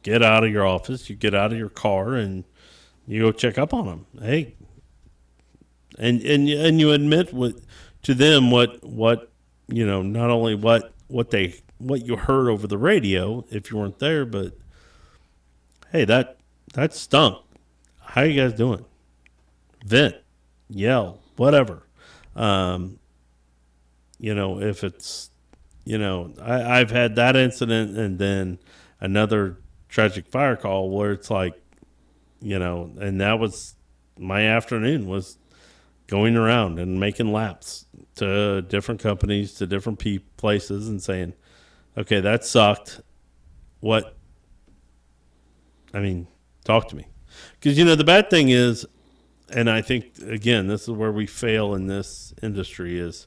get out of your office, you get out of your car, and you go check up on them. Hey, and you admit to them what not only what you heard over the radio if you weren't there, but hey, that stunk. How you guys doing? Vent, yell, whatever. If it's I've had that incident, and then another tragic fire call where it's like, and that was my afternoon, was going around and making laps to different companies, to different places, and saying, okay, that sucked. What? I mean, talk to me. Because, the bad thing is, and I think, again, this is where we fail in this industry is,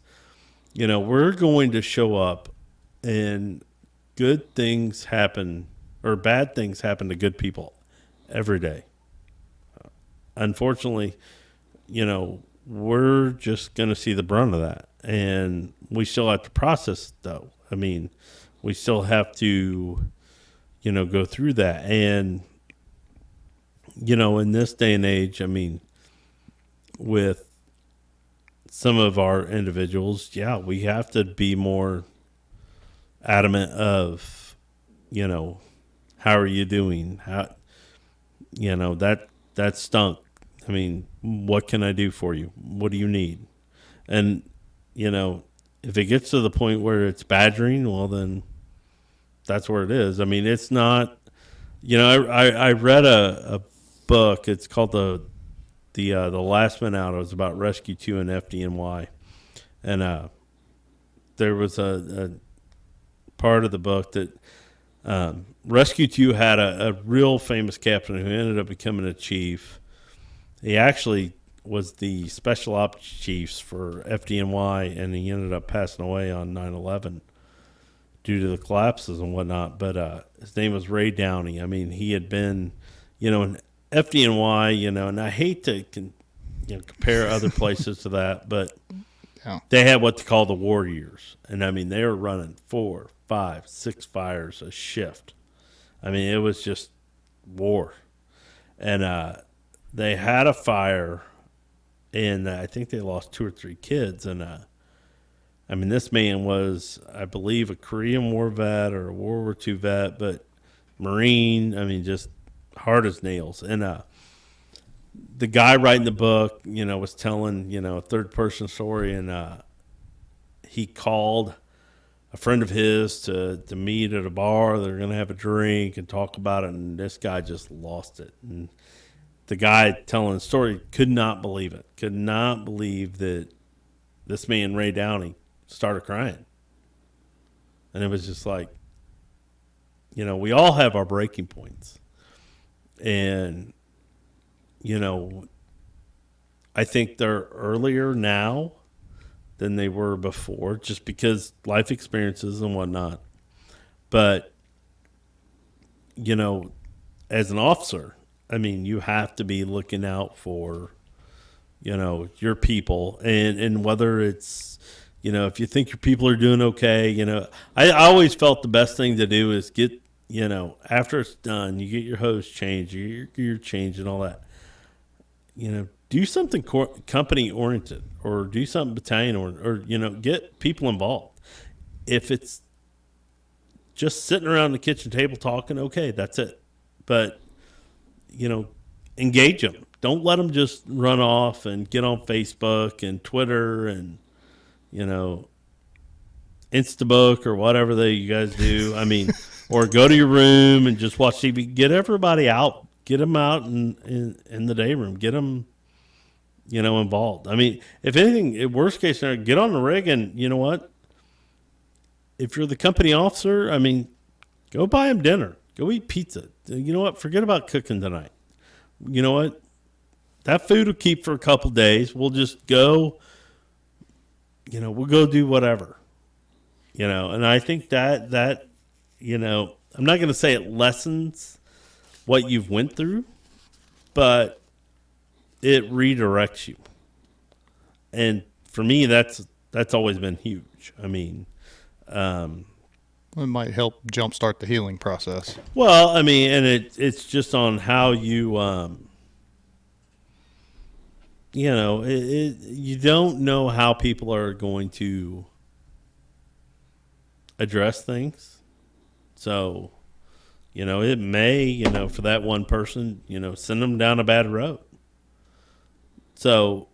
we're going to show up and good things happen, or bad things happen to good people every day. Unfortunately, we're just going to see the brunt of that. And we still have to process it, though. I mean, we still have to, go through that. And, in this day and age, I mean, with some of our individuals, yeah, we have to be more adamant of, how are you doing? How, that stunk. I mean, what can I do for you? What do you need? And, if it gets to the point where it's badgering, well, then that's where it is. I mean, it's not, I read a book. It's called the Last Man Out. It was about Rescue 2 and FDNY. And there was a part of the book that Rescue 2 had a real famous captain who ended up becoming a chief. He actually was the special ops chiefs for FDNY, and he ended up passing away on 9/11 due to the collapses and whatnot. But his name was Ray Downey. I mean, he had been, in FDNY, and I hate to compare other places to that, but Yeah. they had what they call the war years. And, I mean, they were running 4, 5, 6 fires a shift. I mean, it was just war. And they had a fire, and I think they lost 2 or 3 kids. And, I mean, this man was, I believe, a Korean War vet or a World War II vet, but Marine, I mean, just hard as nails. And the guy writing the book, was telling, a third-person story, and he called a friend of his to meet at a bar. They're going to have a drink and talk about it, and this guy just lost it. And the guy telling the story could not believe it, could not believe that this man, Ray Downey, started crying. And it was just like, we all have our breaking points. And, I think they're earlier now than they were before, just because life experiences and whatnot. But, as an officer, I mean, you have to be looking out for, your people. And whether it's, if you think your people are doing okay, I always felt the best thing to do is get, after it's done, you get your hose changed, your gear changed and all that. Do something company oriented, or do something battalion oriented, or, get people involved. If it's just sitting around the kitchen table talking, okay, that's it. But, engage them. Don't let them just run off and get on Facebook and Twitter and, Instabook or whatever you guys do. I mean, or go to your room and just watch TV. Get everybody out. Get them out in the day room. Get them, involved. I mean, if anything, worst case scenario, get on the rig, and you know what? If you're the company officer, I mean, go buy them dinner. Go eat pizza. You know what? Forget about cooking tonight. You know what? That food will keep for a couple days. We'll just go, we'll go do whatever. And I think that I'm not going to say it lessens what you've went through, but it redirects you. And for me, that's always been huge. I mean, It might help jumpstart the healing process. well, I mean, and it's just on how you, you don't know how people are going to address things. So, it may, for that one person, send them down a bad road. So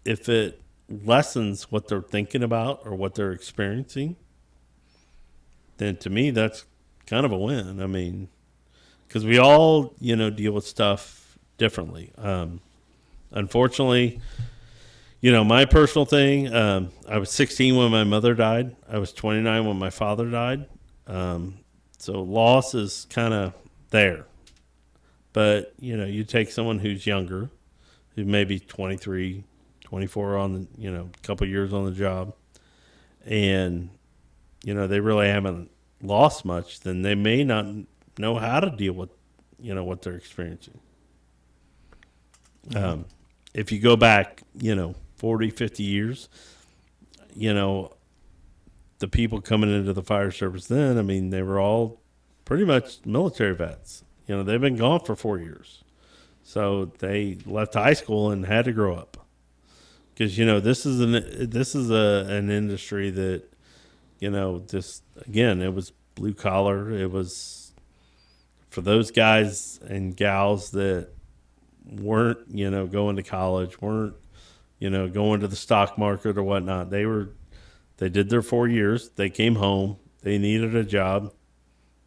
if it lessens what they're thinking about or what they're experiencing, then to me, that's kind of a win. I mean, because we all, deal with stuff differently. Unfortunately, my personal thing, I was 16 when my mother died. I was 29 when my father died. So loss is kind of there. But, you take someone who's younger, who may be 23, 24 on the, a couple years on the job, and, they really haven't lost much, then they may not know how to deal with, what they're experiencing. If you go back, 40, 50 years, the people coming into the fire service then, I mean, they were all pretty much military vets. They've been gone for 4 years. So they left high school and had to grow up. Because, this is an industry that, again, it was blue collar. It was for those guys and gals that weren't, going to college, weren't, going to the stock market or whatnot. They did their 4 years. They came home. They needed a job.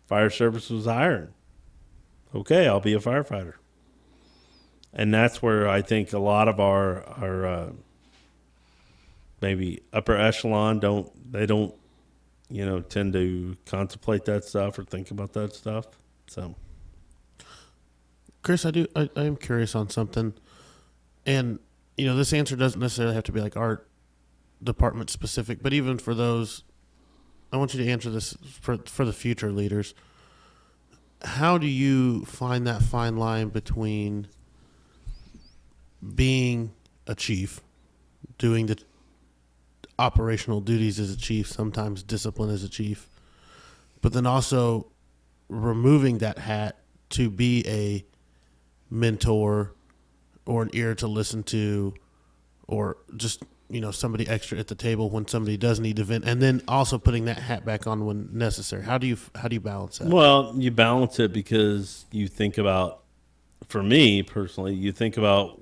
Fire service was hiring. Okay, I'll be a firefighter. And that's where I think a lot of our maybe upper echelon don't tend to contemplate that stuff or think about that stuff. So, Chris, I am curious on something, and this answer doesn't necessarily have to be like our department specific, but even for those, I want you to answer this for the future leaders. How do you find that fine line between being a chief, doing the operational duties as a chief, sometimes discipline as a chief, but then also removing that hat to be a mentor or an ear to listen to, or just somebody extra at the table when somebody does need to vent, and then also putting that hat back on when necessary? How do you balance that? Well, you balance it because you think about, for me personally, you think about,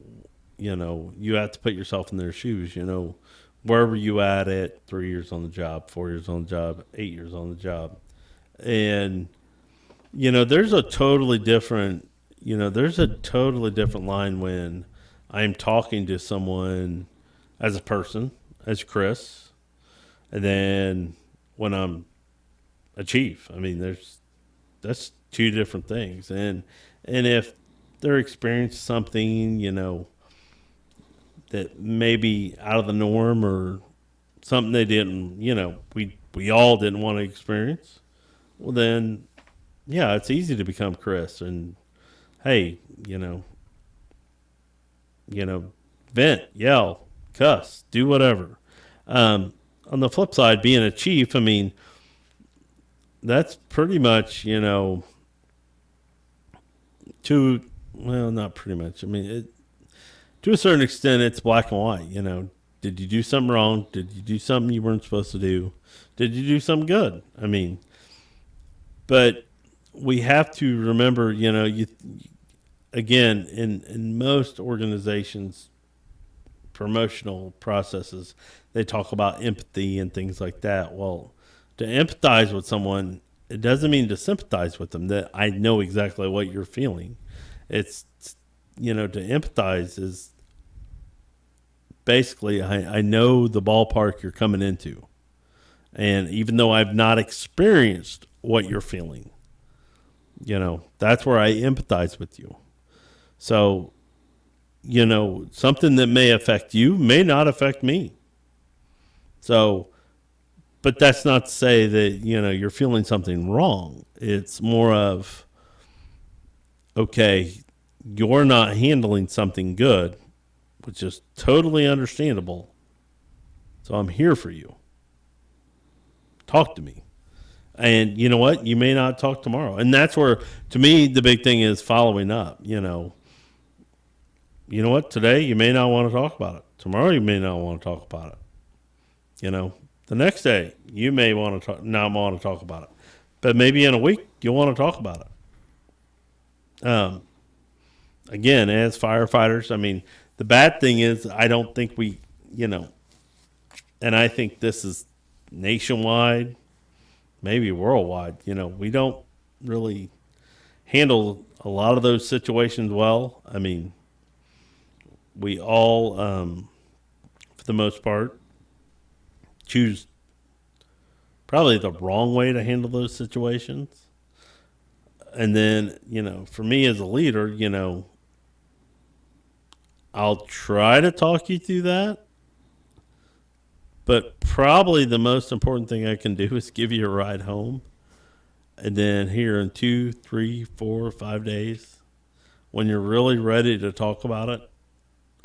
you have to put yourself in their shoes. Where were you at 3 years on the job, 4 years on the job, 8 years on the job? And, there's a totally different line when I'm talking to someone as a person, as Chris, and then when I'm a chief. I mean, that's two different things. And if they're experiencing something, that may be out of the norm or something they didn't, we all didn't want to experience, well then, yeah, it's easy to become Chris and, hey, vent, yell, cuss, do whatever. On the flip side, being a chief, I mean, that's pretty much, not pretty much. I mean, to a certain extent, it's black and white. Did you do something wrong? Did you do something you weren't supposed to do? Did you do something good? I mean, but we have to remember, again, in most organizations, promotional processes, they talk about empathy and things like that. Well, to empathize with someone, it doesn't mean to sympathize with them, that I know exactly what you're feeling. It's, to empathize is basically, I know the ballpark you're coming into. And even though I've not experienced what you're feeling, that's where I empathize with you. So, something that may affect you may not affect me. So, but that's not to say that, you're feeling something wrong. It's more of, okay, you're not handling something good, which is totally understandable. So I'm here for you. Talk to me. And you know what? You may not talk tomorrow. And that's where, to me, the big thing is following up. You know what? Today, you may not want to talk about it. Tomorrow, you may not want to talk about it. The next day, you may not want to talk about it. But maybe in a week, you'll want to talk about it. Again, as firefighters, I mean, the bad thing is I don't think we, and I think this is nationwide, maybe worldwide, we don't really handle a lot of those situations well. I mean, we all, for the most part, choose probably the wrong way to handle those situations. And then, for me as a leader, I'll try to talk you through that. But probably the most important thing I can do is give you a ride home. And then here in 2, 3, 4, 5 days, when you're really ready to talk about it,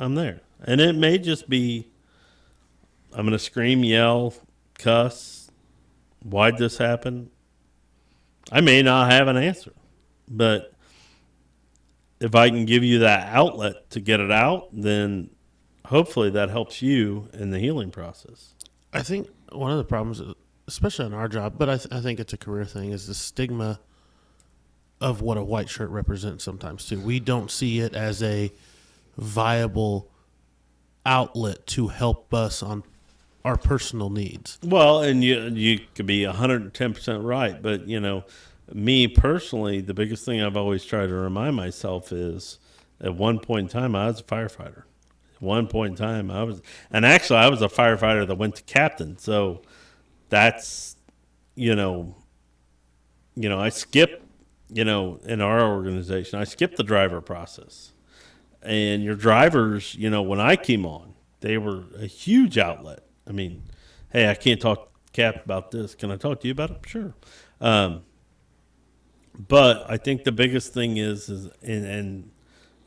I'm there. And it may just be, I'm going to scream, yell, cuss. Why'd this happen? I may not have an answer. But if I can give you that outlet to get it out, then hopefully that helps you in the healing process. I think one of the problems, especially in our job, but I think it's a career thing, is the stigma of what a white shirt represents sometimes too. We don't see it as a viable outlet to help us on our personal needs. Well, and you could be 110% right, but me personally, the biggest thing I've always tried to remind myself is at one point in time I was a firefighter. At one point in time I was a firefighter that went to captain. So that's, I skipped, in our organization, I skipped the driver process. And your drivers, when I came on, they were a huge outlet. I mean, hey, I can't talk Cap about this. Can I talk to you about it? Sure. But I think the biggest thing is and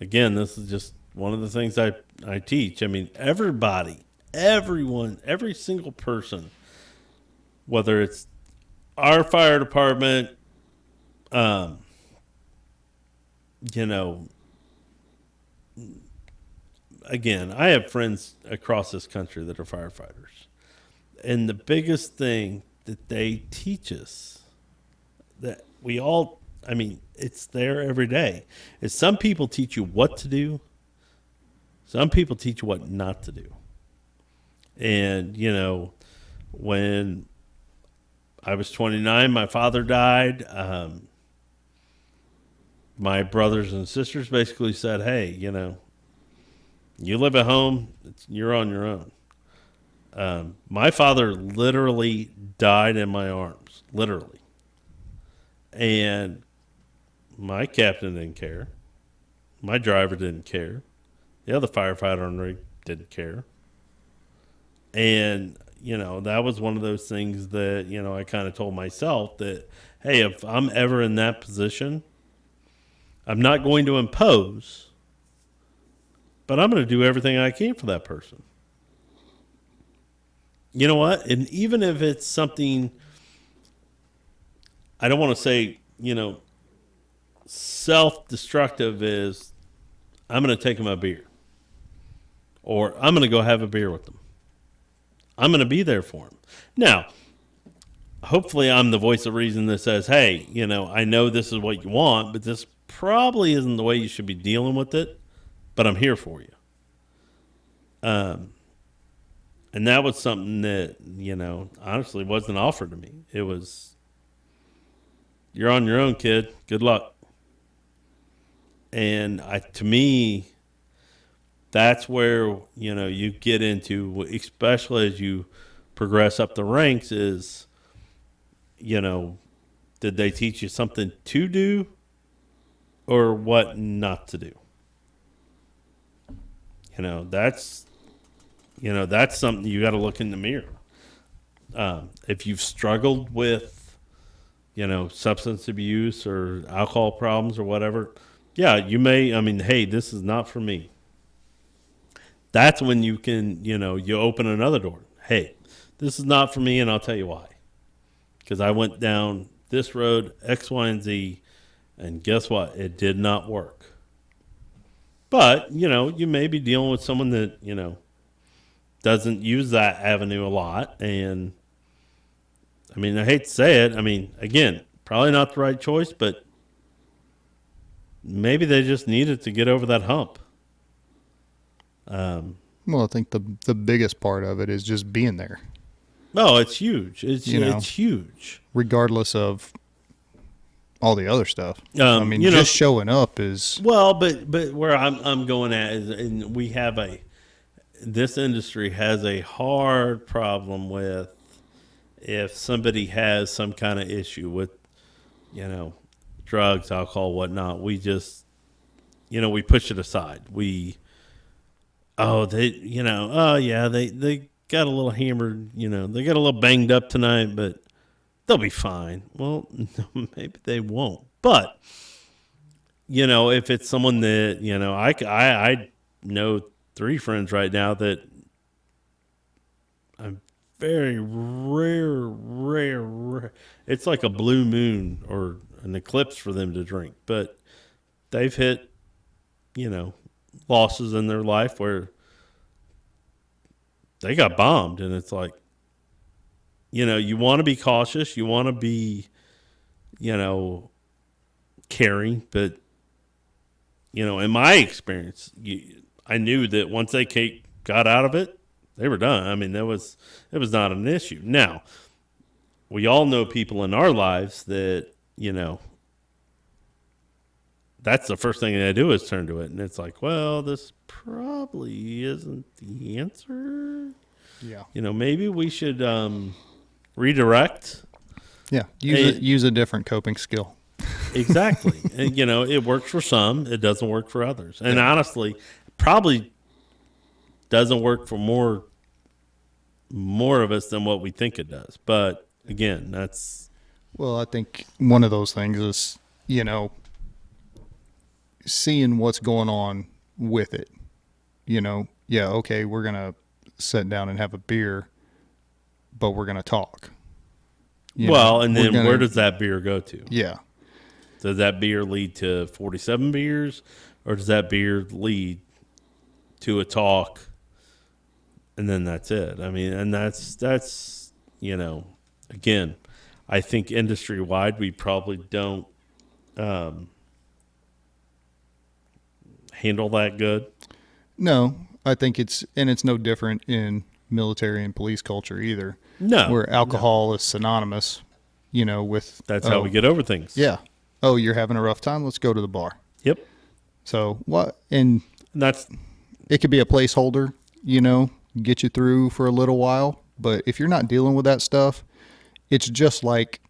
again, this is just one of the things I teach. I mean, everyone, every single person, whether it's our fire department, again, I have friends across this country that are firefighters. And the biggest thing that they teach us that we all, I mean, it's there every day, is some people teach you what to do. Some people teach you what not to do. And, when I was 29, my father died. My brothers and sisters basically said, hey, you live at home, you're on your own. My father literally died in my arms, literally. And my captain didn't care. My driver didn't care. The other firefighter on the rig didn't care. And, that was one of those things that, I kind of told myself that, hey, if I'm ever in that position, I'm not going to impose, but I'm going to do everything I can for that person. You know what? And even if it's something, I don't want to say, self-destructive, is I'm going to take them a beer. Or I'm going to go have a beer with them. I'm going to be there for them. Now, hopefully I'm the voice of reason that says, hey, I know this is what you want, but this probably isn't the way you should be dealing with it, but I'm here for you. And that was something that, honestly wasn't offered to me. It was, you're on your own, kid. Good luck. And to me, that's where, you get into, especially as you progress up the ranks, is, did they teach you something to do or what not to do? That's something you got to look in the mirror. If you've struggled with, substance abuse or alcohol problems or whatever, yeah, you may, hey, this is not for me. That's when you can, you open another door. Hey, this is not for me, and I'll tell you why. Because I went down this road, X, Y, and Z, and guess what? It did not work. But, you may be dealing with someone that, doesn't use that avenue a lot. And, I hate to say it. Again, probably not the right choice, but maybe they just needed to get over that hump. Well, I think the biggest part of it is just being there. Oh, it's huge. It's huge. Regardless of all the other stuff. Just just showing up is... Well, but where I'm going at is, and we have this industry has a hard problem with if somebody has some kind of issue with, drugs, alcohol, whatnot. We just, we push it aside. They got a little hammered, they got a little banged up tonight, but they'll be fine. Well, maybe they won't. But, if it's someone that, I know 3 friends right now that I'm very rare. It's like a blue moon or an eclipse for them to drink. But they've hit, losses in their life where they got bombed. And it's like, you want to be cautious. You want to be, caring. But, in my experience, I knew that once they got out of it, they were done. It was not an issue. Now, we all know people in our lives that, that's the first thing they do is turn to it. And it's like, well, this probably isn't the answer. Yeah. Maybe we should redirect. Yeah. Use a different coping skill. Exactly. And, it works for some. It doesn't work for others. And honestly, probably doesn't work for more of us than what we think it does. But again, that's Well, I think one of those things is, seeing what's going on with it. Okay, we're going to sit down and have a beer, but we're going to talk. and then where does that beer go to? Yeah. Does that beer lead to 47 beers, or does that beer lead to a talk, and then that's it? I mean, and that's again, I think industry-wide we probably don't handle that good. No, I think it's no different in military and police culture either. No. Where alcohol is synonymous, with... That's how we get over things. Yeah. Oh, you're having a rough time? Let's go to the bar. Yep. So what? And that's... It could be a placeholder, get you through for a little while. But if you're not dealing with that stuff, it's just like,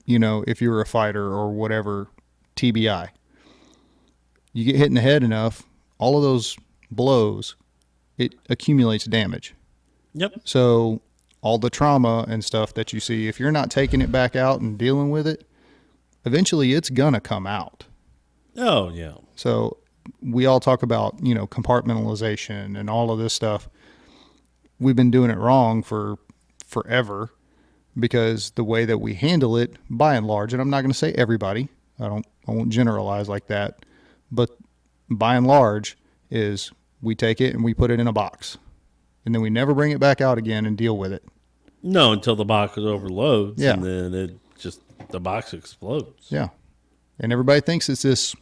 if you're a fighter or whatever, TBI. You get hit in the head enough, all of those blows, it accumulates damage. Yep. So all the trauma and stuff that you see, if you're not taking it back out and dealing with it, eventually it's going to come out. Oh, yeah. So we all talk about, compartmentalization and all of this stuff. We've been doing it wrong for forever because the way that we handle it, by and large, and I'm not going to say everybody, I won't generalize like that, but by and large is we take it and we put it in a box and then we never bring it back out again and deal with it. No, until the box overloads, Yeah. And then the box explodes. Yeah. And everybody thinks it's this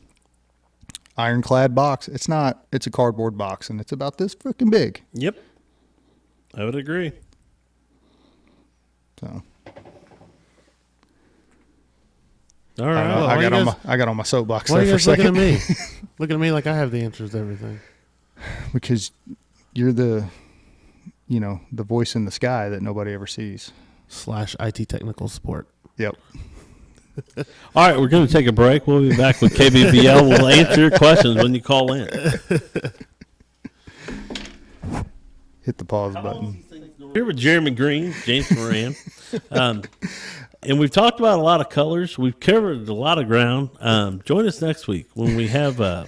ironclad box. It's not. It's a cardboard box, and it's about this freaking big. Yep. I would agree. So. All right. I got on my soapbox Why are there you for a guys looking second. at me? Looking at me like I have the answers to everything. Because you're the voice in the sky that nobody ever sees. / IT technical support. Yep. All right, we're going to take a break. We'll be back with KBBL. We'll answer your questions when you call in. Hit the pause button. Here with Jeremy Green, James Moran. And we've talked about a lot of colors. We've covered a lot of ground. Join us next week when we have yeah.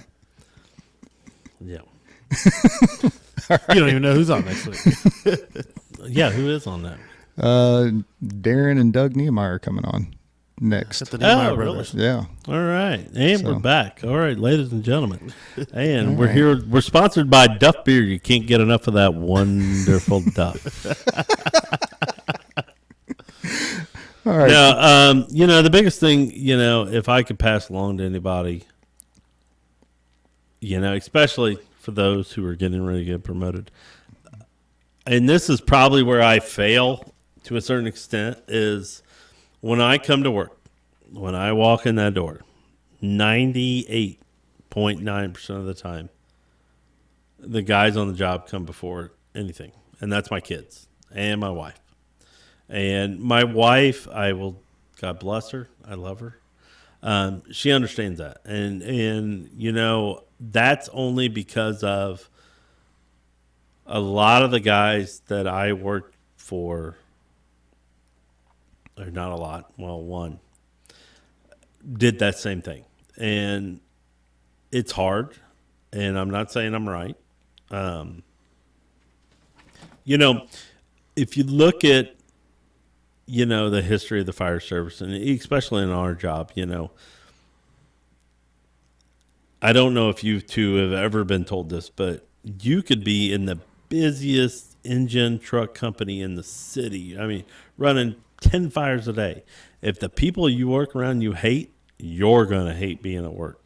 You don't even know who's on next week. Yeah, who is on that? Darren and Doug Niemeyer are coming on next. At the Niemeyer really? Brothers. Yeah. All right. And So- we're back. All right, ladies and gentlemen. And All we're right. here. We're sponsored by Duff Beer. You can't get enough of that wonderful Duff. All right. Now, the biggest thing, if I could pass along to anybody, especially for those who are getting ready to get promoted, and this is probably where I fail to a certain extent, is when I come to work, when I walk in that door, 98.9% of the time, the guys on the job come before anything, and that's my kids and my wife. And my wife, God bless her, I love her. She understands that, and that's only because of a lot of the guys that I worked for, or not a lot, well, one, did that same thing. And it's hard, and I'm not saying I'm right. If you look at, the history of the fire service, and especially in our job, I don't know if you two have ever been told this, but you could be in the busiest engine truck company in the city. I mean, running 10 fires a day. If the people you work around you hate, you're going to hate being at work.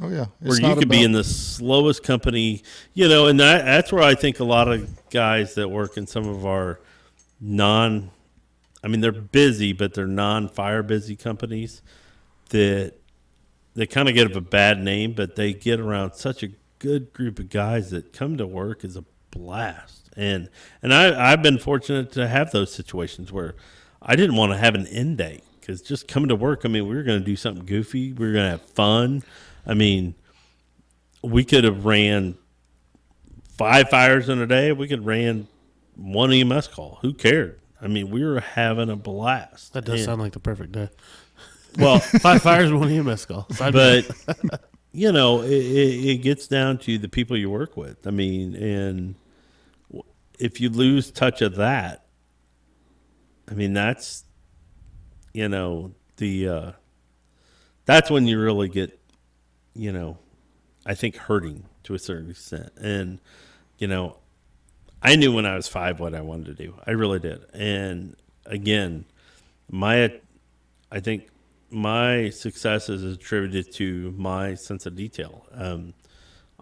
Oh, yeah. Or you could be in the slowest company, and that's where I think a lot of guys that work in some of our they're busy, but they're non-fire busy companies that they kind of get a bad name, but they get around such a good group of guys that come to work is a blast. And I've been fortunate to have those situations where I didn't want to have an end date because just coming to work, I mean, we were going to do something goofy. We were going to have fun. I mean, we could have ran 5 fires in a day. We could have ran 1 EMS call. Who cared? I mean, we were having a blast. That does sound like the perfect day. Well, 5 fires, 1 EMS call. But, you know, it gets down to the people you work with. I mean, and if you lose touch of that, I mean, that's, you know, that's when you really get, you know, I think hurting to a certain extent. And, you know, I knew when I was 5 what I wanted to do. I really did. And again, I think my success is attributed to my sense of detail.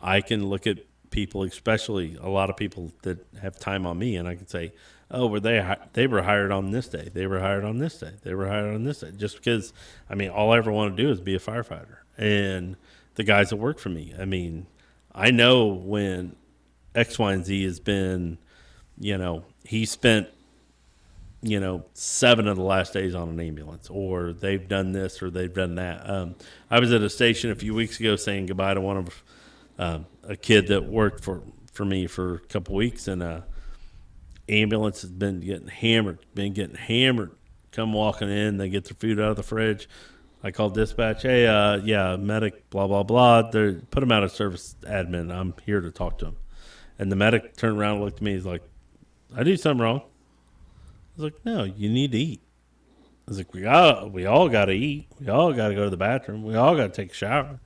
I can look at people, especially a lot of people that have time on me, and I can say, oh, they were hired on this day. They were hired on this day. They were hired on this day. Just because, I mean, all I ever want to do is be a firefighter. And the guys that work for me, I mean, I know when X, Y, and Z has been, you know, he spent, you know, 7 of the last days on an ambulance, or they've done this or they've done that. I was at a station a few weeks ago saying goodbye to one of a kid that worked for me for a couple weeks, and ambulance has been getting hammered. Come walking in, they get their food out of the fridge. I called dispatch, hey, yeah, medic, blah, blah, blah. They put him out of service admin. I'm here to talk to him. And the medic turned around and looked at me. He's like, I do something wrong. I was like, no, you need to eat. I was like, we all got to eat. We all got to go to the bathroom. We all got to take a shower.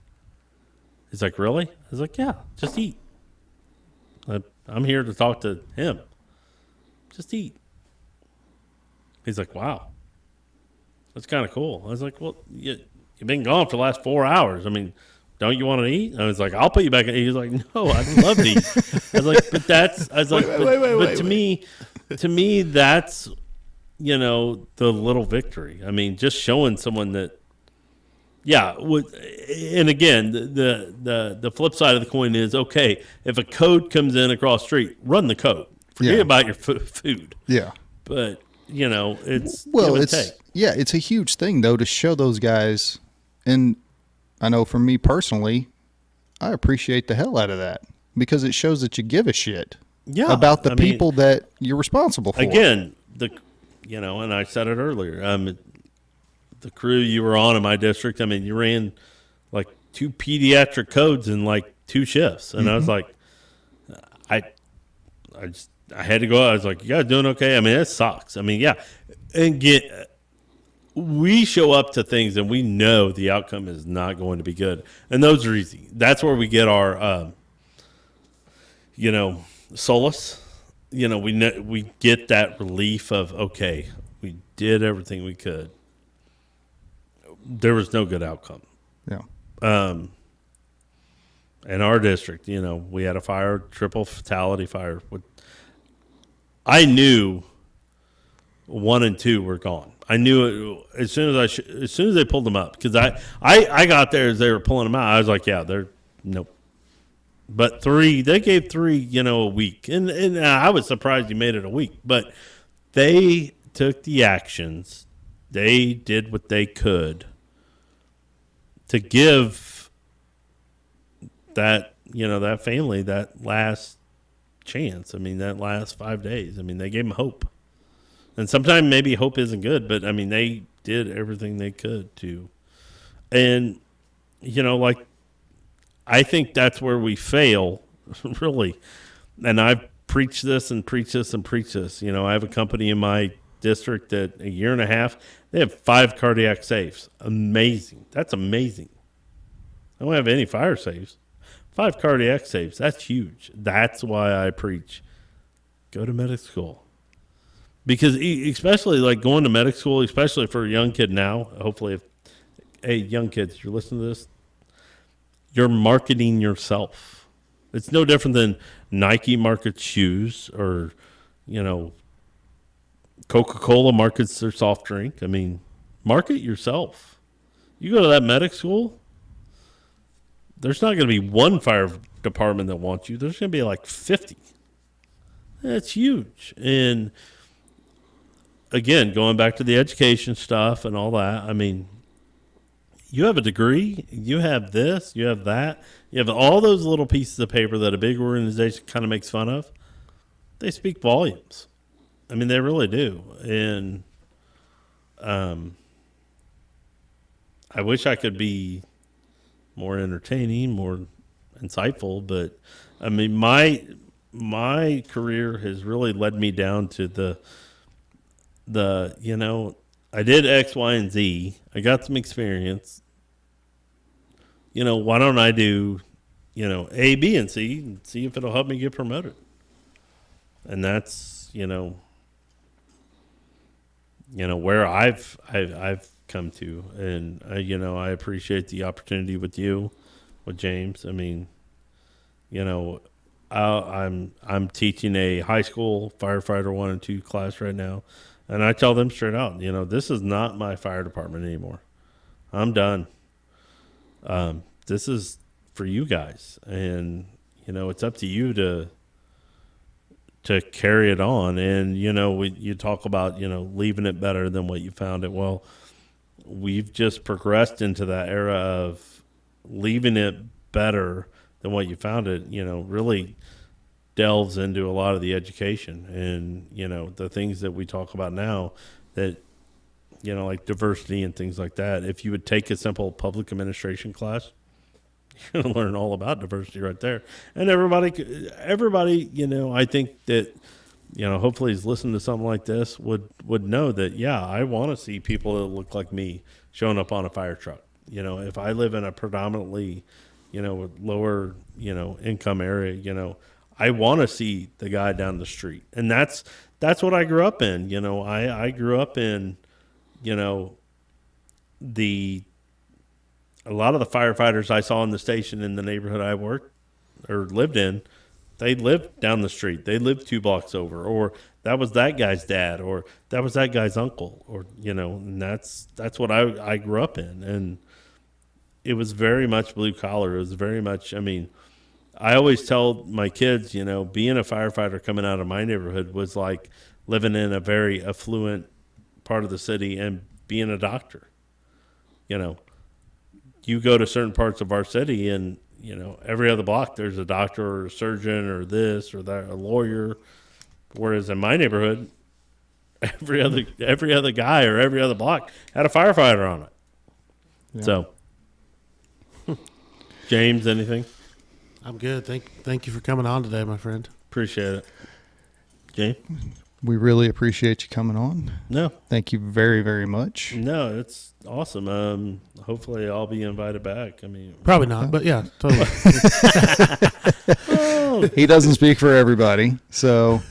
He's like, really? I was like, yeah, just eat. I'm here to talk to him. Just eat. He's like, wow. That's kind of cool. I was like, well, you've been gone for the last 4 hours. I mean, don't you want to eat? I was like, I'll put you back in. He was like, no, I'd love to eat. I was like, but that's, I was like, but to me, that's, you know, the little victory. I mean, just showing someone that, yeah. And again, the flip side of the coin is, okay, if a code comes in across the street, run the code. Forget about your food. Yeah. But, you know, it's it's a huge thing though to show those guys, and I know for me personally, I appreciate the hell out of that because it shows that you give a shit about the people that you're responsible for. Again, and I said it earlier, the crew you were on in my district, I mean, you ran like 2 pediatric codes in like 2 shifts, and I was like, I had to go out. I was like, you guys doing okay? I mean, it sucks. I mean, yeah. And we show up to things and we know the outcome is not going to be good. And those are easy. That's where we get our, solace. You know, we get that relief of, okay, we did everything we could. There was no good outcome. Yeah. In our district, you know, we had a fire, triple fatality fire. I knew 1 and 2 were gone. I knew it as soon as they pulled them up, because I got there as they were pulling them out. I was like, yeah, they're nope. But 3, they gave 3, a week, and I was surprised you made it a week. But they took the actions. They did what they could to give that that family that last chance. I mean, that last 5 days. I mean, they gave them hope. And sometimes maybe hope isn't good, but I mean, they did everything they could to. And, I think that's where we fail, really. And I've preached this and preached this and preached this. I have a company in my district that a year and a half, they have 5 cardiac saves. Amazing. That's amazing. I don't have any fire saves. 5 cardiac saves. That's huge. That's why I preach. Go to medic school. Because especially like going to medic school, especially for a young kid now, hopefully young kids, you're listening to this, you're marketing yourself. It's no different than Nike markets shoes or, Coca-Cola markets their soft drink. I mean, market yourself. You go to that medic school, there's not going to be one fire department that wants you. There's going to be like 50. That's huge. And again, going back to the education stuff and all that, I mean, you have a degree, you have this, you have that, you have all those little pieces of paper that a big organization kind of makes fun of. They speak volumes. I mean, they really do. And I wish I could be more entertaining, more insightful, but I mean, my career has really led me down to the I did X, Y, and Z. I got some experience. Why don't I do, A, B, and C, and see if it'll help me get promoted? And that's, where I've come to, and I appreciate the opportunity with you, with James. I mean, I'm teaching a high school firefighter 1 and 2 class right now. And I tell them straight out, this is not my fire department anymore. I'm done. This is for you guys. And, it's up to you to carry it on. And, you talk about, leaving it better than what you found it. Well, we've just progressed into that era of leaving it better than what you found it, really delves into a lot of the education and, the things that we talk about now that, like diversity and things like that. If you would take a simple public administration class, you're going to learn all about diversity right there. And everybody, I think that, hopefully is listening to something like this would know that, yeah, I want to see people that look like me showing up on a fire truck. If I live in a predominantly, lower, income area, I want to see the guy down the street. And that's what I grew up in. I grew up in, a lot of the firefighters I saw in the station in the neighborhood I worked or lived in, they lived down the street. They lived 2 blocks over, or that was that guy's dad, or that was that guy's uncle, or, and that's what I grew up in. And it was very much blue collar. It was very much, I always tell my kids, being a firefighter coming out of my neighborhood was like living in a very affluent part of the city and being a doctor. You go to certain parts of our city and, every other block there's a doctor or a surgeon or this or that, a lawyer. Whereas in my neighborhood, every other guy or every other block had a firefighter on it. Yeah. So, James, anything? I'm good. Thank you for coming on today, my friend. Appreciate it. James? We really appreciate you coming on. No. Thank you very, very much. No, it's awesome. Hopefully I'll be invited back. Probably not, but yeah, totally. He doesn't speak for everybody. So,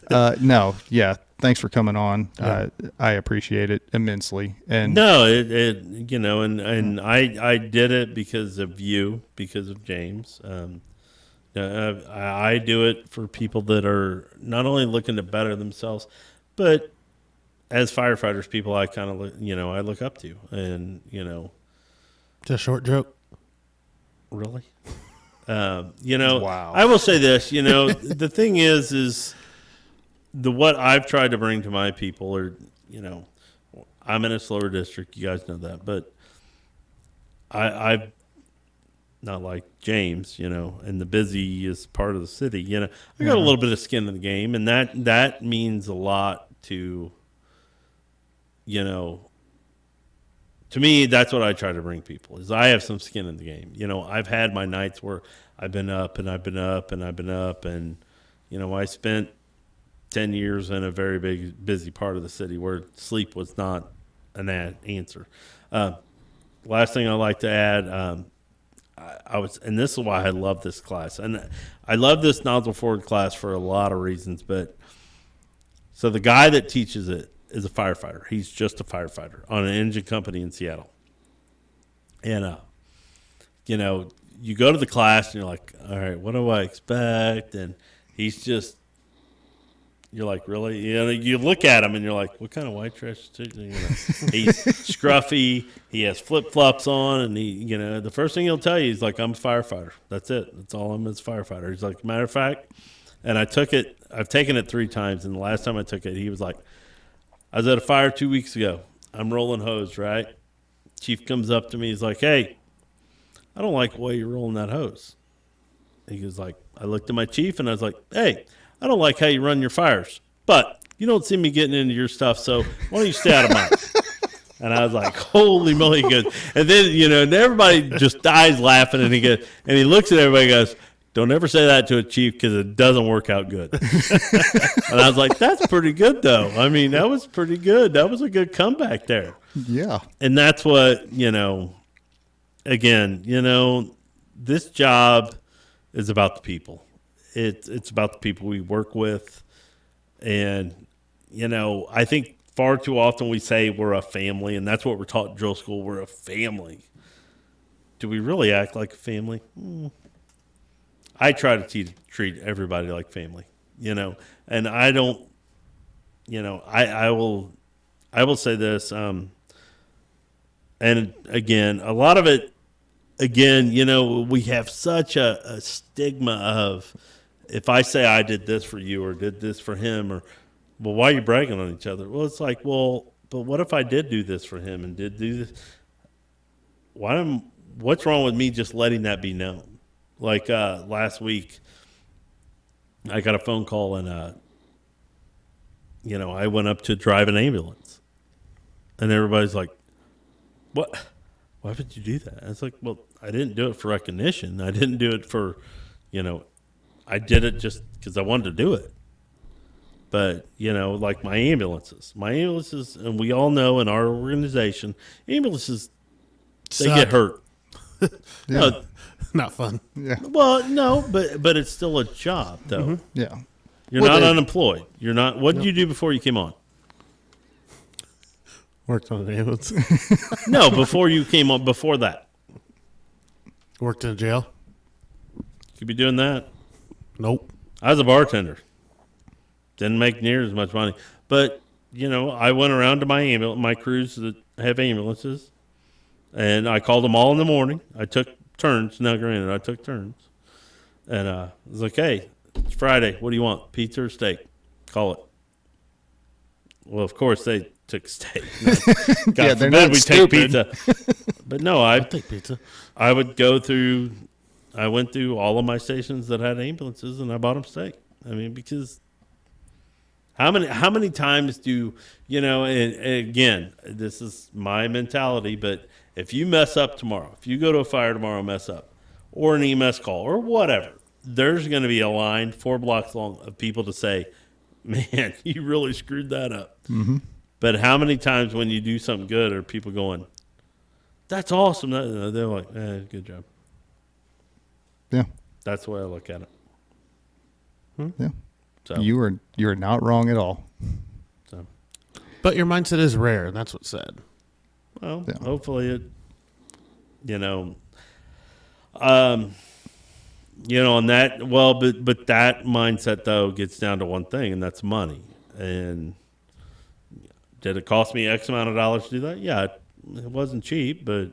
no, yeah. Thanks for coming on. Yeah. I appreciate it immensely. And no, and I did it because of you, because of James. I do it for people that are not only looking to better themselves, but as firefighters, people I kind of I look up to, and It's a short joke. Really? Wow. I will say this. The thing is what I've tried to bring to my people are, I'm in a slower district. You guys know that, but I've not like James, in the busiest part of the city. I got a little bit of skin in the game, and that means a lot to, to me. That's what I try to bring people is I have some skin in the game. I've had my nights where I've been up and I've been up and I've been up, and I spent 10 years in a very busy part of the city where sleep was not an answer. Last thing I'd like to add, and this is why I love this class. And I love this nozzle forward class for a lot of reasons, but so the guy that teaches it is a firefighter. He's just a firefighter on an engine company in Seattle. And, you go to the class and you're like, all right, what do I expect? And he's just, you're like, really? You look at him and you're like, what kind of white trash? He's scruffy. He has flip-flops on. And the first thing he'll tell you is like, I'm a firefighter. That's it. That's all I'm is a firefighter. He's like, matter of fact, and I've taken it 3 times. And the last time I took it, he was like, I was at a fire 2 weeks ago. I'm rolling hose, right? Chief comes up to me. He's like, hey, I don't like the way you're rolling that hose. He goes like, I looked at my chief and I was like, hey, I don't like how you run your fires, but you don't see me getting into your stuff, so why don't you stay out of mine? And I was like, holy moly. He goes, and then, and everybody just dies laughing, and he looks at everybody and goes, don't ever say that to a chief because it doesn't work out good. And I was like, that's pretty good, though. I mean, that was pretty good. That was a good comeback there. Yeah. And that's what, again, this job is about the people. It's about the people we work with. And, I think far too often we say we're a family, and that's what we're taught in drill school. We're a family. Do we really act like a family? I try to treat everybody like family, and I don't, I will say this, and again, a lot of it, we have such a stigma of, if I say I did this for you or did this for him, or, well, why are you bragging on each other? Well, it's like, well, but what if I did do this for him and did do this? What's wrong with me just letting that be known? Like last week, I got a phone call and, I went up to drive an ambulance. And everybody's like, what? Why would you do that? And it's like, well, I didn't do it for recognition. I didn't do it for, I did it just because I wanted to do it. But, like my ambulances, and we all know in our organization, ambulances, they get hurt. Yeah. No, Not fun. Yeah. well, no, but it's still a job, though. Mm-hmm. Yeah. You're not unemployed. You're not. What did you do before you came on? Worked on an ambulance. No, before you came on. Before that, Worked in a jail. you be doing that. Nope. I was a bartender. Didn't make near as much money, but I went around to my crews that have ambulances, and I called them all in the morning. I took turns. Now, granted, I took turns, and I was like, "Hey, it's Friday. What do you want? Pizza or steak? Call it." Well, of course they took steak. God Yeah, they're forbid not we stupid. take pizza. But no, I'll take pizza. I would go through. I went through all of my stations that had ambulances, and I bought them steak. I mean, because how many times do And again, this is my mentality, but if you mess up tomorrow, if you go to a fire tomorrow, and mess up, or an EMS call, or whatever, there's going to be a line 4 blocks long of people to say, "Man, you really screwed that up." Mm-hmm. But how many times when you do something good are people going, "That's awesome"? They're like, "Good job." Yeah. That's the way I look at it. Yeah. So You are not wrong at all. But your mindset is rare, and that's what's sad. well, Yeah. hopefully it, and that but that mindset though gets down to one thing, and that's money. And did it cost me X amount of dollars to do that? Yeah, it wasn't cheap, but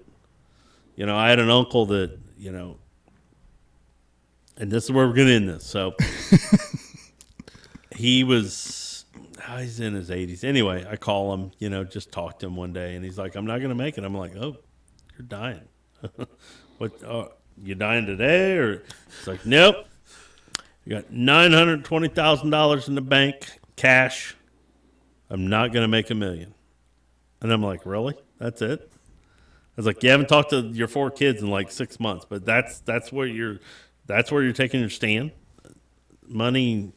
I had an uncle that and this is where we're going to end this. So he's in his 80s. Anyway, I call him, just talk to him one day, and he's like, "I'm not going to make it." I'm like, "Oh, you're dying." What? You dying today? Or it's like, "Nope. You got $920,000 in the bank, cash. I'm not going to make $1 million." And I'm like, "Really? That's it?" I was like, "You haven't talked to your 4 kids in like 6 months, but that's where you're taking your stand. Money,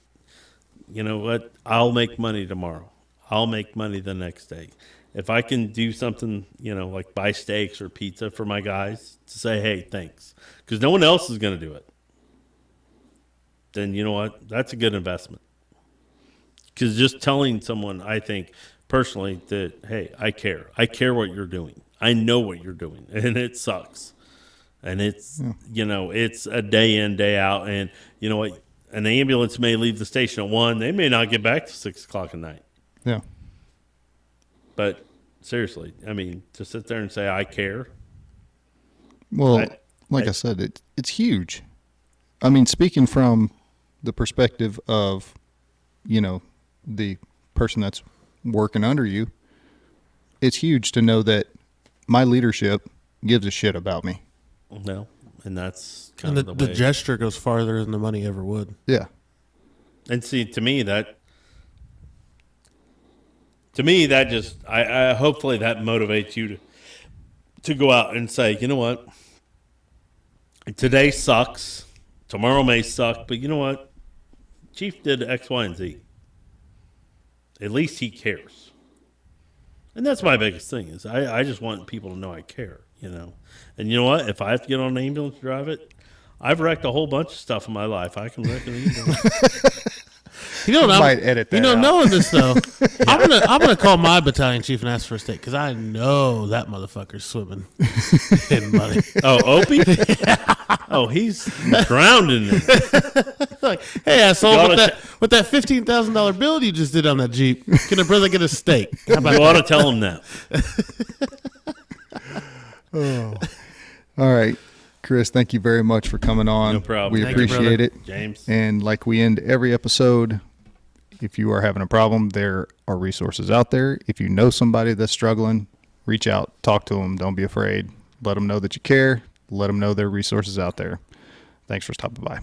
you know what? I'll make money tomorrow. I'll make money the next day. If I can do something, like buy steaks or pizza for my guys to say, hey, thanks, because no one else is going to do it, then you know what? That's a good investment. Because just telling someone, I think personally, that, hey, I care. I care what you're doing. I know what you're doing, and it sucks. And it's, it's a day in, day out. And you know what? An ambulance may leave the station at 1. They may not get back to 6 o'clock at night. Yeah. But seriously, I mean, to sit there and say, I care. Well, I said, it's huge. I mean, speaking from the perspective of, the person that's working under you, it's huge to know that my leadership gives a shit about me. No, and that's kind And of the way. gesture goes farther than the money ever would. Yeah. And see, to me that just I hopefully that motivates you to go out and say, you know what, today sucks, tomorrow may suck, but you know what, Chief did X, Y, and Z. At least he cares. And that's my biggest thing is I just want people to know I care, you know. And you know what? If I have to get on an ambulance and drive it, I've wrecked a whole bunch of stuff in my life. I can wreck an ambulance. You know what? Might edit that out. Knowing this though, I'm gonna call my battalion chief and ask for a steak because I know that motherfucker's swimming in money. Oh, Opie? Oh, he's drowned in it. Like, hey, asshole, You with that $15,000 bill you just did on that Jeep, can a brother get a steak? How about You ought to that? tell him that. All right. Chris, thank you very much for coming on. No problem. We Thank you, appreciate brother. it. James. And like we end every episode, if you are having a problem, there are resources out there. If you know somebody that's struggling, reach out, talk to them. Don't be afraid. Let them know that you care. Let them know there are resources out there. Thanks for stopping by.